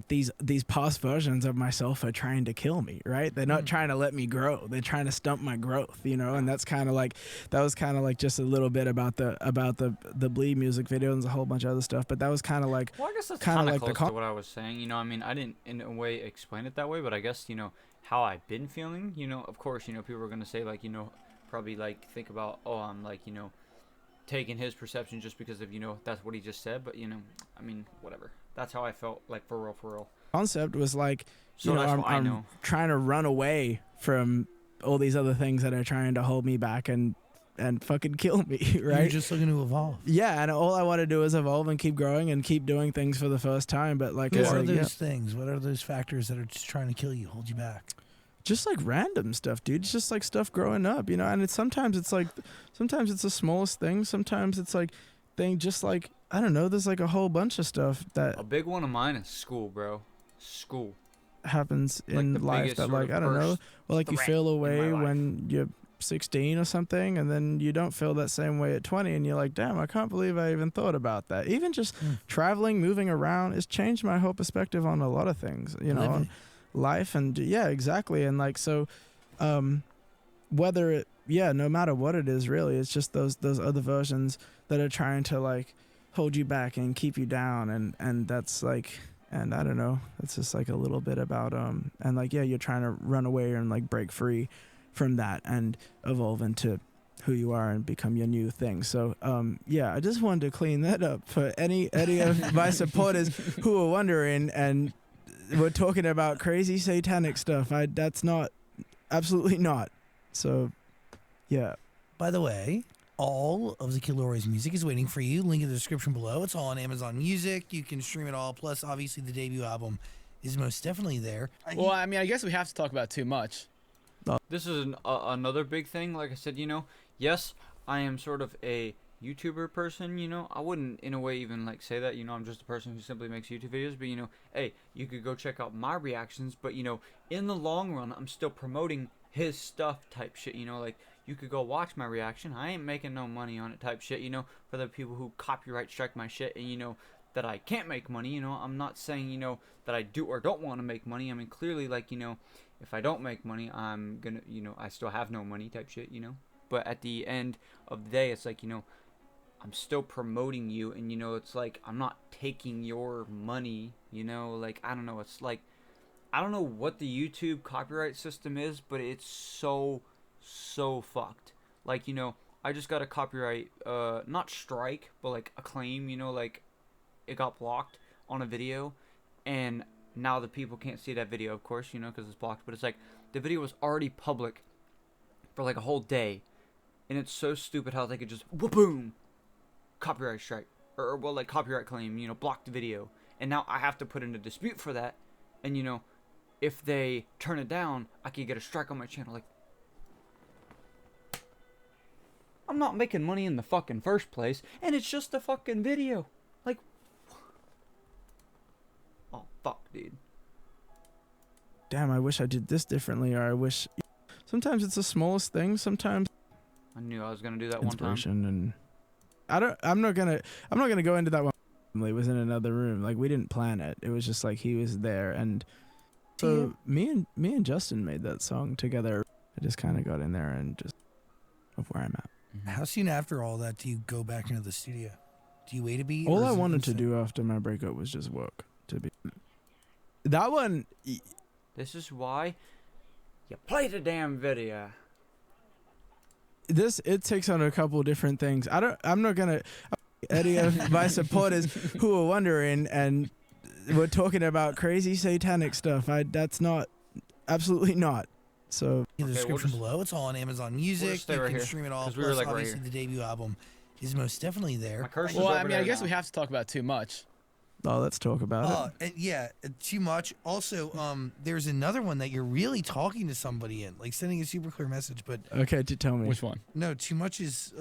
these past versions of myself are trying to kill me, right? They're not trying to let me grow. They're trying to stump my growth, you know. And that's kind of like, that was kind of like just a little bit about the Bleed music video and a whole bunch of other stuff. But that was kind of like,
well, I guess that's
kind of like
close to what I was saying. You know, I mean, I didn't in a way explain it that way, but I guess, you know, how I've been feeling, you know, of course, you know, people are going to say like, you know, probably like think about, oh, I'm like, you know, taking his perception just because of, you know, that's what he just said. But, you know, I mean, whatever. That's how I felt, like, for real.
Concept was like,
so
you know, I'm trying to run away from all these other things that are trying to hold me back and fucking kill me, right?
You're just looking to evolve.
Yeah, and all I want to do is evolve and keep growing and keep doing things for the first time. But like,
what are those things? What are those factors that are just trying to kill you, hold you back?
Just like random stuff, dude. It's just like stuff growing up, you know. And sometimes it's the smallest thing. Sometimes it's like just like, I don't know. There's like a whole bunch of stuff that
a big one of mine is school, bro. School
happens in life that like, I don't know. Well, like you feel away when you're 16 or something, and then you don't feel that same way at 20, and you're like, damn, I can't believe I even thought about that. Even just traveling, moving around, it's changed my whole perspective on a lot of things, you know, on life. And yeah, exactly. And like, so whether it, no matter what it is, really, it's just those other versions that are trying to like hold you back and keep you down, and that's like, and I don't know, it's just like a little bit about and like, yeah, you're trying to run away and like break free from that and evolve into who you are and become your new thing. So yeah, I just wanted to clean that up for any of my supporters who are wondering, and we're talking about crazy satanic stuff. That's not, absolutely not. So yeah.
By the way, all of the Kid Laroi's music is waiting for you. Link in the description below. It's all on Amazon Music. You can stream it all. Plus, obviously, the debut album is most definitely there.
Well, I mean, I guess we have to talk about Too Much.
This is another big thing. Like I said, you know, yes, I am sort of a YouTuber person, you know. I wouldn't, in a way, even, like, say that, you know, I'm just a person who simply makes YouTube videos. But, you know, hey, you could go check out my reactions. But, you know, in the long run, I'm still promoting his stuff type shit, you know. Like, you could go watch my reaction. I ain't making no money on it type shit, you know. For the people who copyright strike my shit and, you know, that I can't make money, you know. I'm not saying, you know, that I do or don't want to make money. I mean, clearly, like, you know, if I don't make money, I'm gonna, you know, I still have no money type shit, you know. But at the end of the day, it's like, you know, I'm still promoting you, and, you know, it's like, I'm not taking your money, you know. Like, I don't know, it's like, I don't know what the YouTube copyright system is, but it's so fucked. Like, you know, I just got a copyright, not strike, but like a claim, you know, like it got blocked on a video, and now the people can't see that video, of course, you know, because it's blocked. But it's like, the video was already public for like a whole day, and it's so stupid how they could just boom, copyright strike, or well, like copyright claim, you know, block the video, and now I have to put in a dispute for that, and, you know, if they turn it down, I could get a strike on my channel. Like, I'm not making money in the fucking first place, and it's just a fucking video. Like, oh fuck, dude.
Damn, I wish I did this differently, or I wish. Sometimes it's the smallest thing. Sometimes
I knew I was gonna do that one time.
And I'm not gonna go into that one. It was in another room. Like, we didn't plan it. It was just like he was there, and so me and Justin made that song together. I just kind of got in there and just of where I'm at.
How soon after all that do you go back into the studio? Do you wait a beat?
All I wanted to do after my breakup was just work. To be that one.
This is why you play the damn video.
It takes on a couple different things. I'm not gonna. Any of my supporters who are wondering, and we're talking about crazy satanic stuff. That's not, absolutely not. So
in the description below, it's all on Amazon Music. You can stream it all. Plus,
like
obviously, the debut album is most definitely there.
Well, I mean, I guess we have to talk about Too Much.
Oh, let's talk about
it. Yeah, Too Much. Also, there's another one that you're really talking to somebody in, like sending a super clear message. But
okay, tell me
which one.
No, Too Much is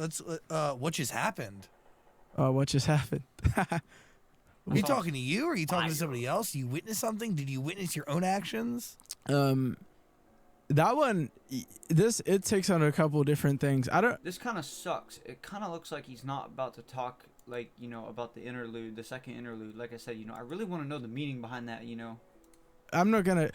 what just happened.
What just happened?
Are you talking to you or are you talking to somebody else? You witnessed something? Did you witness your own actions?
That one, it takes on a couple different things.
This kind of sucks. It kind of looks like he's not about to talk, like, you know, about the interlude, the second interlude. Like I said, you know, I really want to know the meaning behind that, you know.
I'm not gonna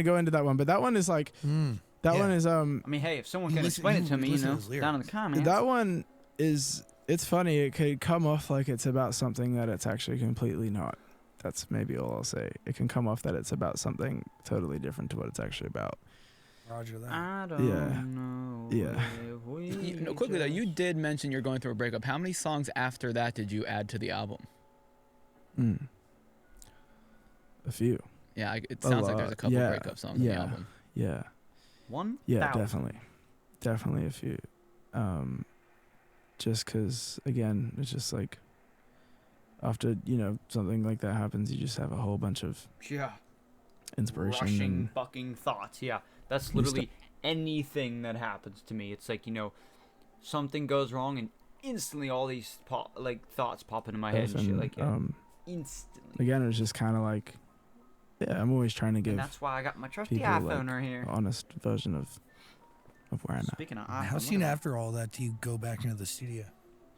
go into that one, but that one is like, one is
I mean, hey, if someone can explain it to me, you know, down in the comments.
That one is, it's funny. It could come off like it's about something that it's actually completely not. That's maybe all I'll say. It can come off that it's about something totally different to what it's actually about.
Roger that.
I don't know.
Yeah.
Quickly though, you did mention you're going through a breakup. How many songs after that did you add to the album?
A few.
Yeah, it sounds like there's a couple breakup songs on the album.
Yeah.
One?
Yeah, definitely a few. Just because, again, it's just like after, you know, something like that happens, you just have a whole bunch of inspiration,
rushing, bucking thoughts. Yeah, that's literally anything that happens to me. It's like, you know, something goes wrong and instantly all these thoughts pop into my head and shit. Like instantly.
Again, it's just kind of like, I'm always trying to give.
And that's why I got my trusty
people,
iPhone
like,
right here.
Honest version of where I'm at.
Speaking of iPhone,
How soon after all that do you go back into the studio?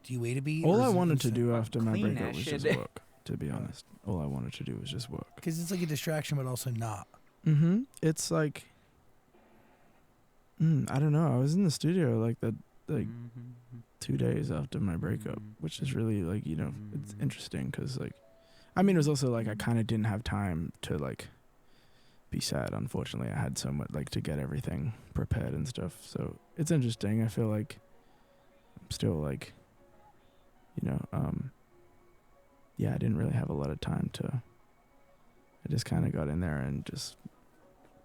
Do you wait a beat?
All I wanted to do after my
clean
breakup
that
was
shit.
just work. To be honest, all I wanted to do was just work.
Because it's like a distraction, but also not.
It's like, I don't know. I was in the studio like 2 days after my breakup, which is really like, you know, it's interesting because like, I mean, it was also like I kind of didn't have time to like be sad. Unfortunately, I had so much like to get everything prepared and stuff. So it's interesting. I feel like I'm still like, you know, I didn't really have a lot of time to. I just kind of got in there and just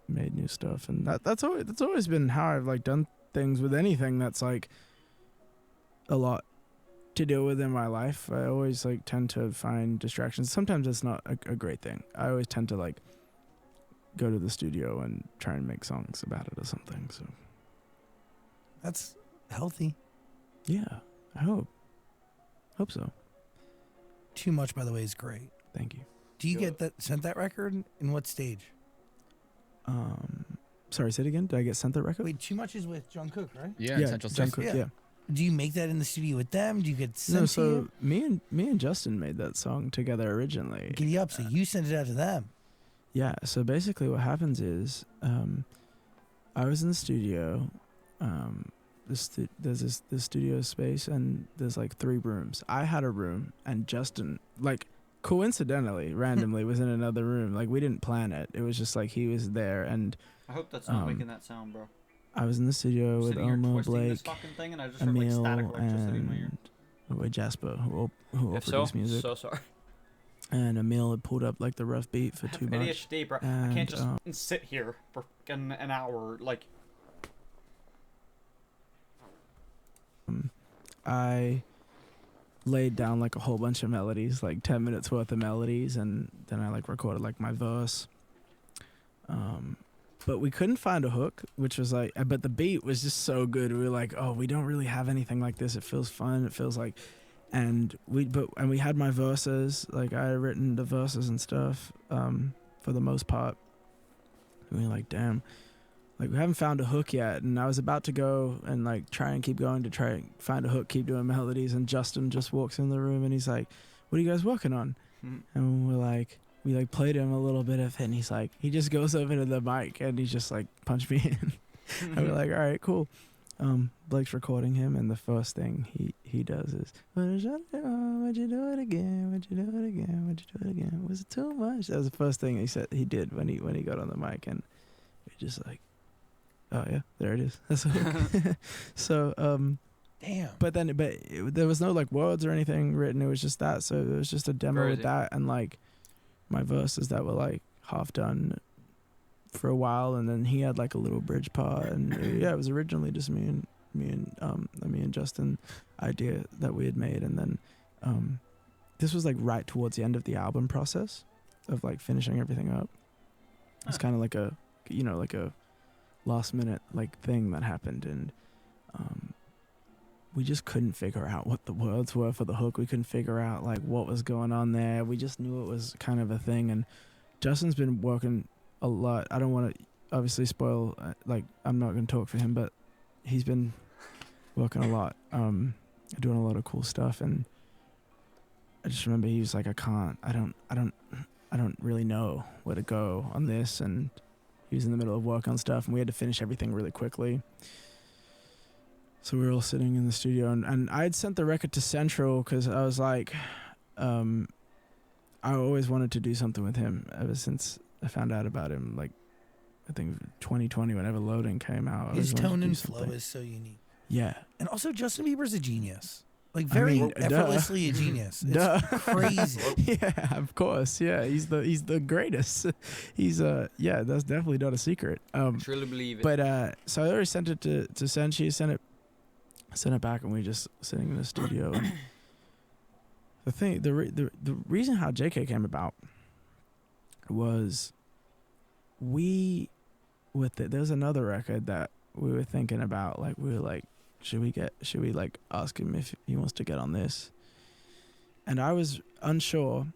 made new stuff, and that's always been how I've like done things with anything that's like a lot to deal with in my life. I always like tend to find distractions. Sometimes it's not a great thing. I always tend to like go to the studio and try and make songs about it or something. So
that's healthy.
Yeah, I hope so.
Too Much, by the way, is great.
Thank you.
Do you get sent that record? In what stage?
Sorry, say it again. Did I get sent that record?
Wait, Too Much is with John Cook, right?
Yeah, Central
John
Station.
Cook, yeah.
Do you make that in the studio with them? Do you get sent
No,
to you?
me and Justin made that song together originally.
Giddy up, so you sent it out to them.
Yeah, so basically what happens is I was in the studio. There's this studio space and there's like 3 rooms. I had a room and Justin, like coincidentally, randomly was in another room. Like we didn't plan it. It was just like he was there and
I hope that's not making that sound, bro.
I was in the studio with Oma, Blake,
thing and I just heard, like,
Emil,
static electricity in my ear.
and with Jasper, who all produced music.
So sorry.
And Emil had pulled up like the rough beat for Too Much.
ADHD, bro. I can't just sit here for an hour. Like,
I laid down like a whole bunch of melodies, like 10 minutes worth of melodies, and then I like recorded like my verse. But we couldn't find a hook, which was like, but the beat was just so good. We were like, oh, we don't really have anything like this. It feels fun. It feels like, and we had my verses, like I had written the verses and stuff, for the most part. And we were like, damn, like we haven't found a hook yet. And I was about to go and like try and keep going to try and find a hook, keep doing melodies. And Justin just walks in the room and he's like, what are you guys working on? And we're like, we like played him a little bit of it, and he's like, he just goes over to the mic and he's just like, punch me in. And we're like, all right, cool. Blake's recording him, and the first thing he does is, would you do it again? Would you do it again? Would you do it again? Was it too much? That was the first thing he said he did when he got on the mic, and we just like, oh yeah, there it is. That's a hook. So
damn.
But there was no like words or anything written. It was just that. So it was just a demo with that and like my verses that were like half done for a while, and then he had like a little bridge part, and it was originally just me and Justin idea that we had made, and then this was like right towards the end of the album process of like finishing everything up. It's kind of like a last minute like thing that happened, and we just couldn't figure out what the words were for the hook. We couldn't figure out like what was going on there. We just knew it was kind of a thing. And Justin's been working a lot. I don't want to obviously spoil, like I'm not going to talk for him, but he's been working a lot, doing a lot of cool stuff. And I just remember he was like, I don't really know where to go on this. And he was in the middle of work on stuff, and we had to finish everything really quickly. So we were all sitting in the studio, and I had sent the record to Central because I was like, I always wanted to do something with him ever since I found out about him. Like, I think 2020, whenever Loading came out.
His tone and flow is so unique.
Yeah.
And also, Justin Bieber's a genius. Like, very effortlessly a genius. It's crazy.
Yeah, of course. Yeah, he's the greatest. He's yeah, that's definitely not a secret.
Truly believe it.
But so I already sent it to Senshi, sent it back, and we just sitting in the studio. And the reason how JK came about was there's another record that we were thinking about. Like, we were like, should we like ask him if he wants to get on this? And I was unsure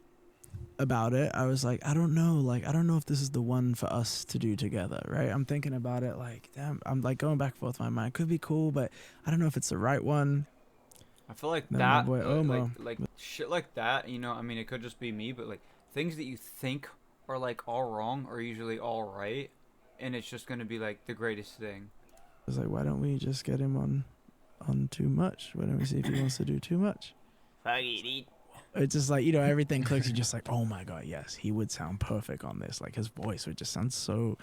about it. I was like, I don't know if this is the one for us to do together, right? I'm thinking about it like, damn, I'm like going back and forth in my mind. Could be cool, but I don't know if it's the right one.
I feel like
then
that,
boy,
like shit like that, you know, I mean, it could just be me, but like things that you think are like all wrong are usually all right, and it's just gonna be like the greatest thing.
I was like, why don't we just get him on Too Much? Why don't we see if he wants to do Too Much? It's just like, you know, everything clicks. You're just like, oh my God, yes, he would sound perfect on this. Like, his voice would just sound so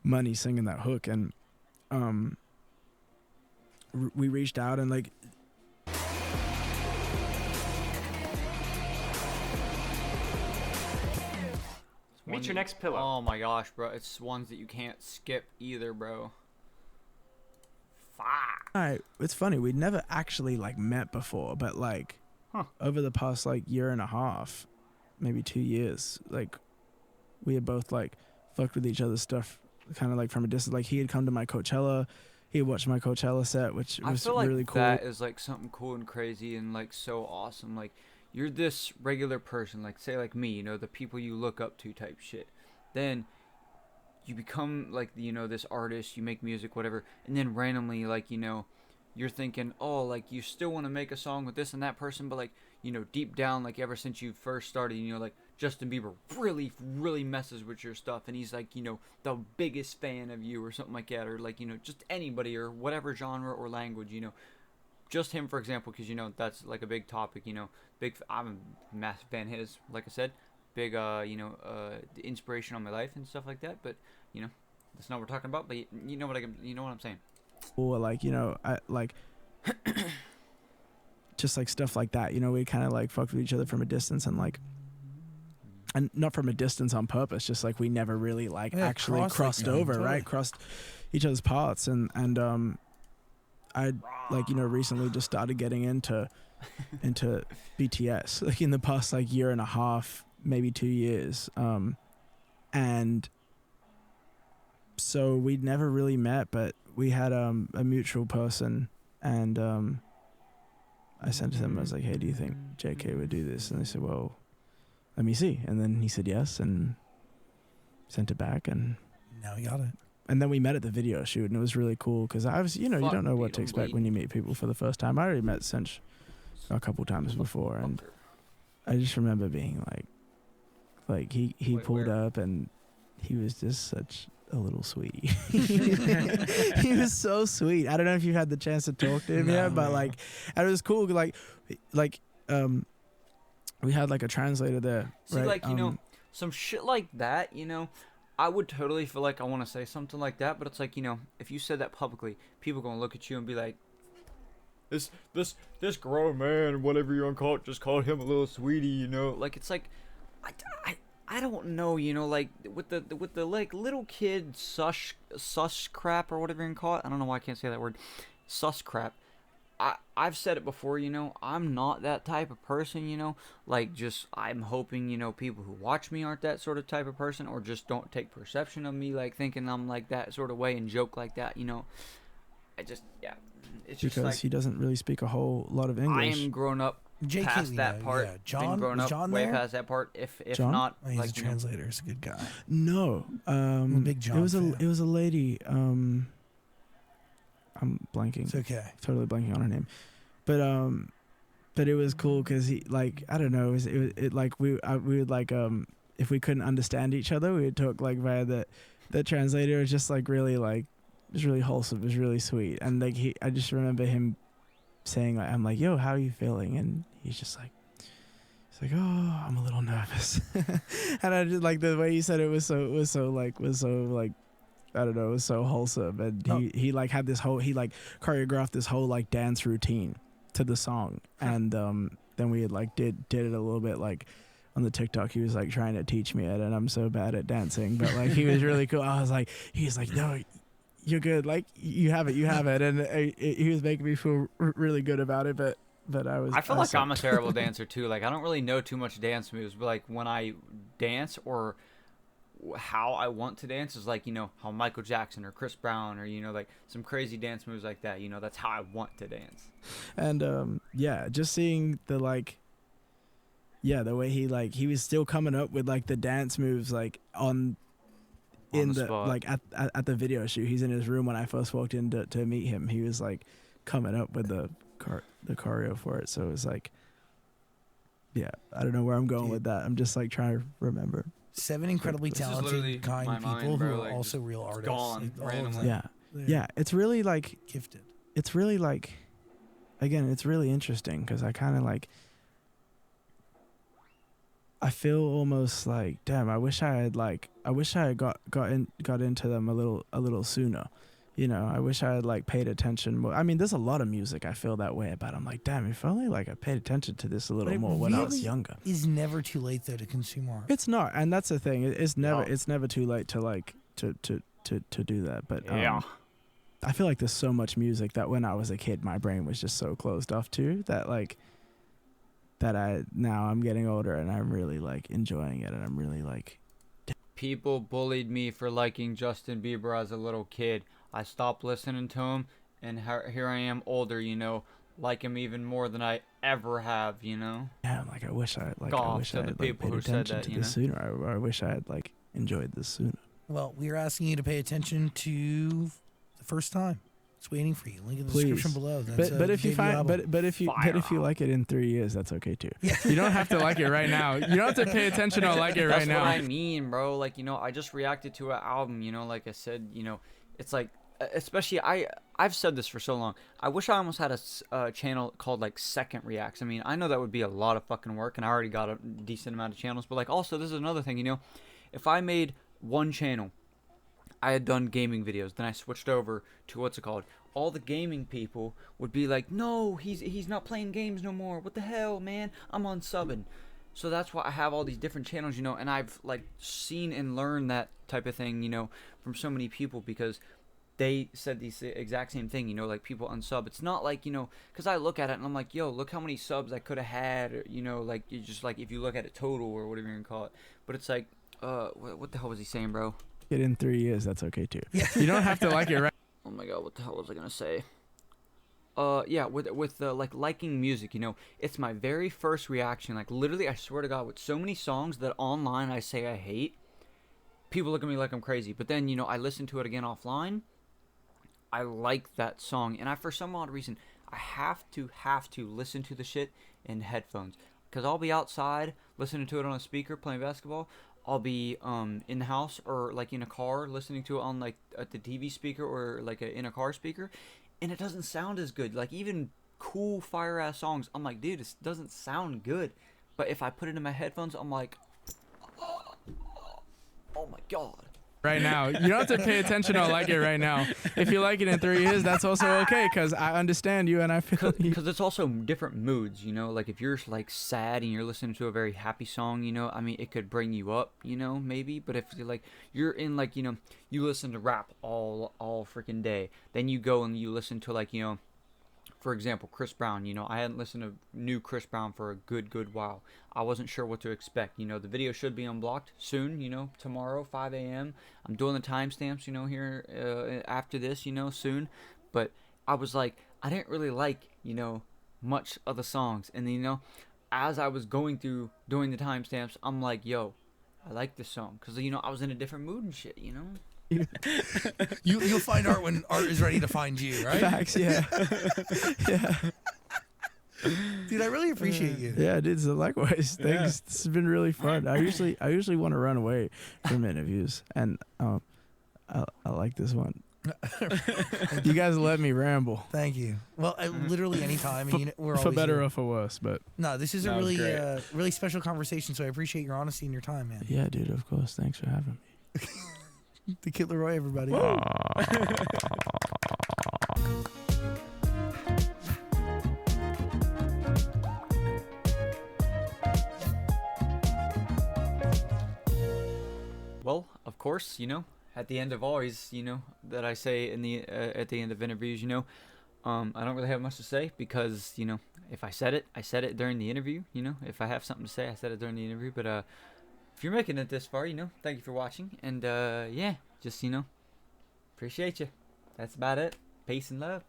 money singing that hook. And we reached out and like,
Meet your next pillow.
Oh my gosh, bro. It's ones that you can't skip either, bro.
Fuck. It's funny. We'd never actually like met before, but like over the past like year and a half, maybe 2 years, like we had both like fucked with each other's stuff kind of like from a distance. Like, he had come to my Coachella. He had watched my Coachella set, which was really cool.
That is like something cool and crazy and like so awesome. Like, you're this regular person, like say like me, you know, the people you look up to type shit. Then you become like, you know, this artist, you make music, whatever, and then randomly, like, you know, you're thinking, oh, like, you still want to make a song with this and that person, but like, you know, deep down, like, ever since you first started, you know, like, Justin Bieber really messes with your stuff, and he's like, you know, the biggest fan of you or something like that, or like, you know, just anybody or whatever genre or language, you know. Just him, for example, because, you know, that's like a big topic, you know. I'm a massive fan of his, like I said. Big, you know, the inspiration on my life and stuff like that. But, you know, that's not what we're talking about. But you know what I'm saying.
Or like, you know, I like just like stuff like that. You know, we kind of like fucked with each other from a distance, and like, and not from a distance on purpose. Just like we never really like actually crossed over, right? Crossed each other's paths, and I like, you know, recently just started getting into BTS, like in the past like year and a half, maybe 2 years, and so we'd never really met, but we had a mutual person, and I sent to them, I was like, hey, do you think JK would do this? And they said, well, let me see. And then he said yes, and sent it back, and
now we got it.
And then we met at the video shoot, and it was really cool because I was, you know, you don't know what to expect when you meet people for the first time. I already met Sench a couple times before, and I just remember being like he pulled up, and he was just such a little sweetie. He was so sweet. I don't know if you've had the chance to talk to him yet, but like, and it was cool. Like we had like a translator there.
See,
right?
like, you know, some shit like that, you know, I would totally feel like I want to say something like that, but it's like, you know, if you said that publicly, people gonna look at you and be like, this grown man, whatever you want to call it, just called him a little sweetie, you know? Like, it's like, I don't know, you know, like, with the like little kid sus crap or whatever you can call it. I don't know why I can't say that word. Sus crap. I've said it before, you know, I'm not that type of person, you know, like, just, I'm hoping, you know, people who watch me aren't that sort of type of person, or just don't take perception of me, like, thinking I'm like that sort of way and joke like that, you know. I just, yeah. it's just
because
like
he doesn't really speak a whole lot of
I
English.
am grown up
JK,
past
we
that
know,
part.
yeah.
Been
John,
grown
was
up
John
way
there?
past that part. If
John?
not,
Oh, he's
like
a translator. He's a good guy.
No,
I'm a big John
it was
fan.
a lady. I'm blanking.
It's okay.
Totally blanking on her name, but it was cool because he like I don't know it like we would like if we couldn't understand each other we would talk like via the translator. It was just like really like it was really wholesome. It was really sweet, and like I just remember him saying like I'm like, yo, how are you feeling? And he's like, oh, I'm a little nervous. And I just like the way he said it was so I don't know, it was so wholesome. And he like had this whole he like choreographed this whole like dance routine to the song. And then we had like did it a little bit like on the TikTok. He was like trying to teach me it, and I'm so bad at dancing, but like he was really cool. He's like, no, you're good, like you have it. And he was making me feel really good about it, but I
feel like I'm a terrible dancer too. Like I don't really know too much dance moves, but like when I dance or how I want to dance is like, you know, how Michael Jackson or Chris Brown or, you know, like some crazy dance moves like that, you know, that's how I want to dance. And
yeah, just seeing the like the way he was still coming up with like the dance moves like on the
spot.
like at the video shoot. He's in his room when I first walked in to meet him. He was like coming up with the choreo for it. So it was like, yeah, I don't know where I'm going with that. I'm just like trying to remember.
7 incredibly
This is
talented,
literally
kind
my
people
mind, bro,
who are
like,
also
just
real artists.
gone
Like, all of
randomly.
them,
Yeah,
they're
it's really like
gifted.
it's really like, again, it's really interesting because I kind of like, I feel almost like, damn, I wish I had got into them a little sooner. You know, I wish I had like paid attention more. I mean, there's a lot of music I feel that way about. I'm like, damn, if only like I paid attention to this a little more when I was younger.
It's never too late though to consume art.
It's not, and that's the thing. It's never too late to like to do that. But I feel like there's so much music that when I was a kid, my brain was just so closed off to that like now I'm getting older and I'm really like enjoying it, and I'm really like.
People bullied me for liking Justin Bieber as a little kid. I stopped listening to him, and here I am older, you know, like him even more than I ever have, you know.
Yeah, like I wish I had like
people
paid
who said
attention
that,
to
you
this
know?
sooner. I wish I had like enjoyed this sooner.
Well, we are asking you to pay attention to the first time. It's waiting for you. Link in the description below. That's
But if you
debut album.
but if you like it in 3 years, that's okay too. You don't have to like it right now. You don't have to pay attention or like it right now.
That's what I mean, bro. Like, you know, I just reacted to an album, you know, like I said, you know, it's like, especially I've said this for so long. I wish I almost had a channel called like Second Reacts. I mean, I know that would be a lot of fucking work, and I already got a decent amount of channels, but like also this is another thing, you know, if I made one channel, I had done gaming videos, then I switched over to what's it called? All the gaming people would be like, no, he's not playing games no more. What the hell, man? I'm unsubbing. So that's why I have all these different channels, you know, and I've like seen and learned that type of thing, you know, from so many people because they said the exact same thing, you know, like people unsub. It's not like, you know, because I look at it and I'm like, yo, look how many subs I could have had, or, you know, like you just like if you look at it total or whatever you're gonna call it. But it's like, what the hell was he saying, bro?
It in 3 years, that's okay too. You don't have to like it right.
Oh my god, what the hell was I gonna say? Yeah, with like liking music, you know, it's my very first reaction. Like literally, I swear to God, with so many songs that online I say I hate, people look at me like I'm crazy. But then, you know, I listen to it again offline. I like that song, and for some odd reason, I have to listen to the shit in headphones, because I'll be outside listening to it on a speaker playing basketball. I'll be in the house or like in a car listening to it on like at the TV speaker or like in a car speaker, and it doesn't sound as good. Like even cool fire ass songs, I'm like, dude, this doesn't sound good. But if I put it in my headphones, I'm like, oh my god.
Right now, you don't have to pay attention or like it right now. If you like it in 3 years, that's also okay, because I understand you and I feel you.
Because it's also different moods, you know. Like if you're like sad and you're listening to a very happy song, you know, I mean, it could bring you up, you know, maybe. But if you're like you're in like, you know, you listen to rap all freaking day, then you go and you listen to like, you know, for example, Chris Brown. You know, I hadn't listened to new Chris Brown for a good while. I wasn't sure what to expect. You know, the video should be unblocked soon, you know, tomorrow, 5 a.m. I'm doing the timestamps, you know, here after this, you know, soon. But I was like, I didn't really like, much of the songs. And then, as I was going through doing the timestamps, I'm like, yo, I like this song. Because, I was in a different mood and shit,
You'll find art when art is ready to find you, right?
Facts, yeah. Yeah.
Dude, I really appreciate you.
Yeah, dude. So likewise, thanks. This has been really fun. I usually want to run away from interviews, and I like this one. You guys let me ramble.
Thank you. Well, literally anytime. We're always
for better
here.
or for worse, but
No, this is a really really special conversation. So I appreciate your honesty and your time, man.
yeah, dude. Of course. Thanks for having me.
The Kid Laroi, everybody.
Well, of course, at the end of always, that I say in the at the end of interviews, I don't really have much to say because, if I said it during the interview. If I have something to say, I said it during the interview. But if you're making it this far, thank you for watching, and yeah, just appreciate you. That's about it. Peace and love.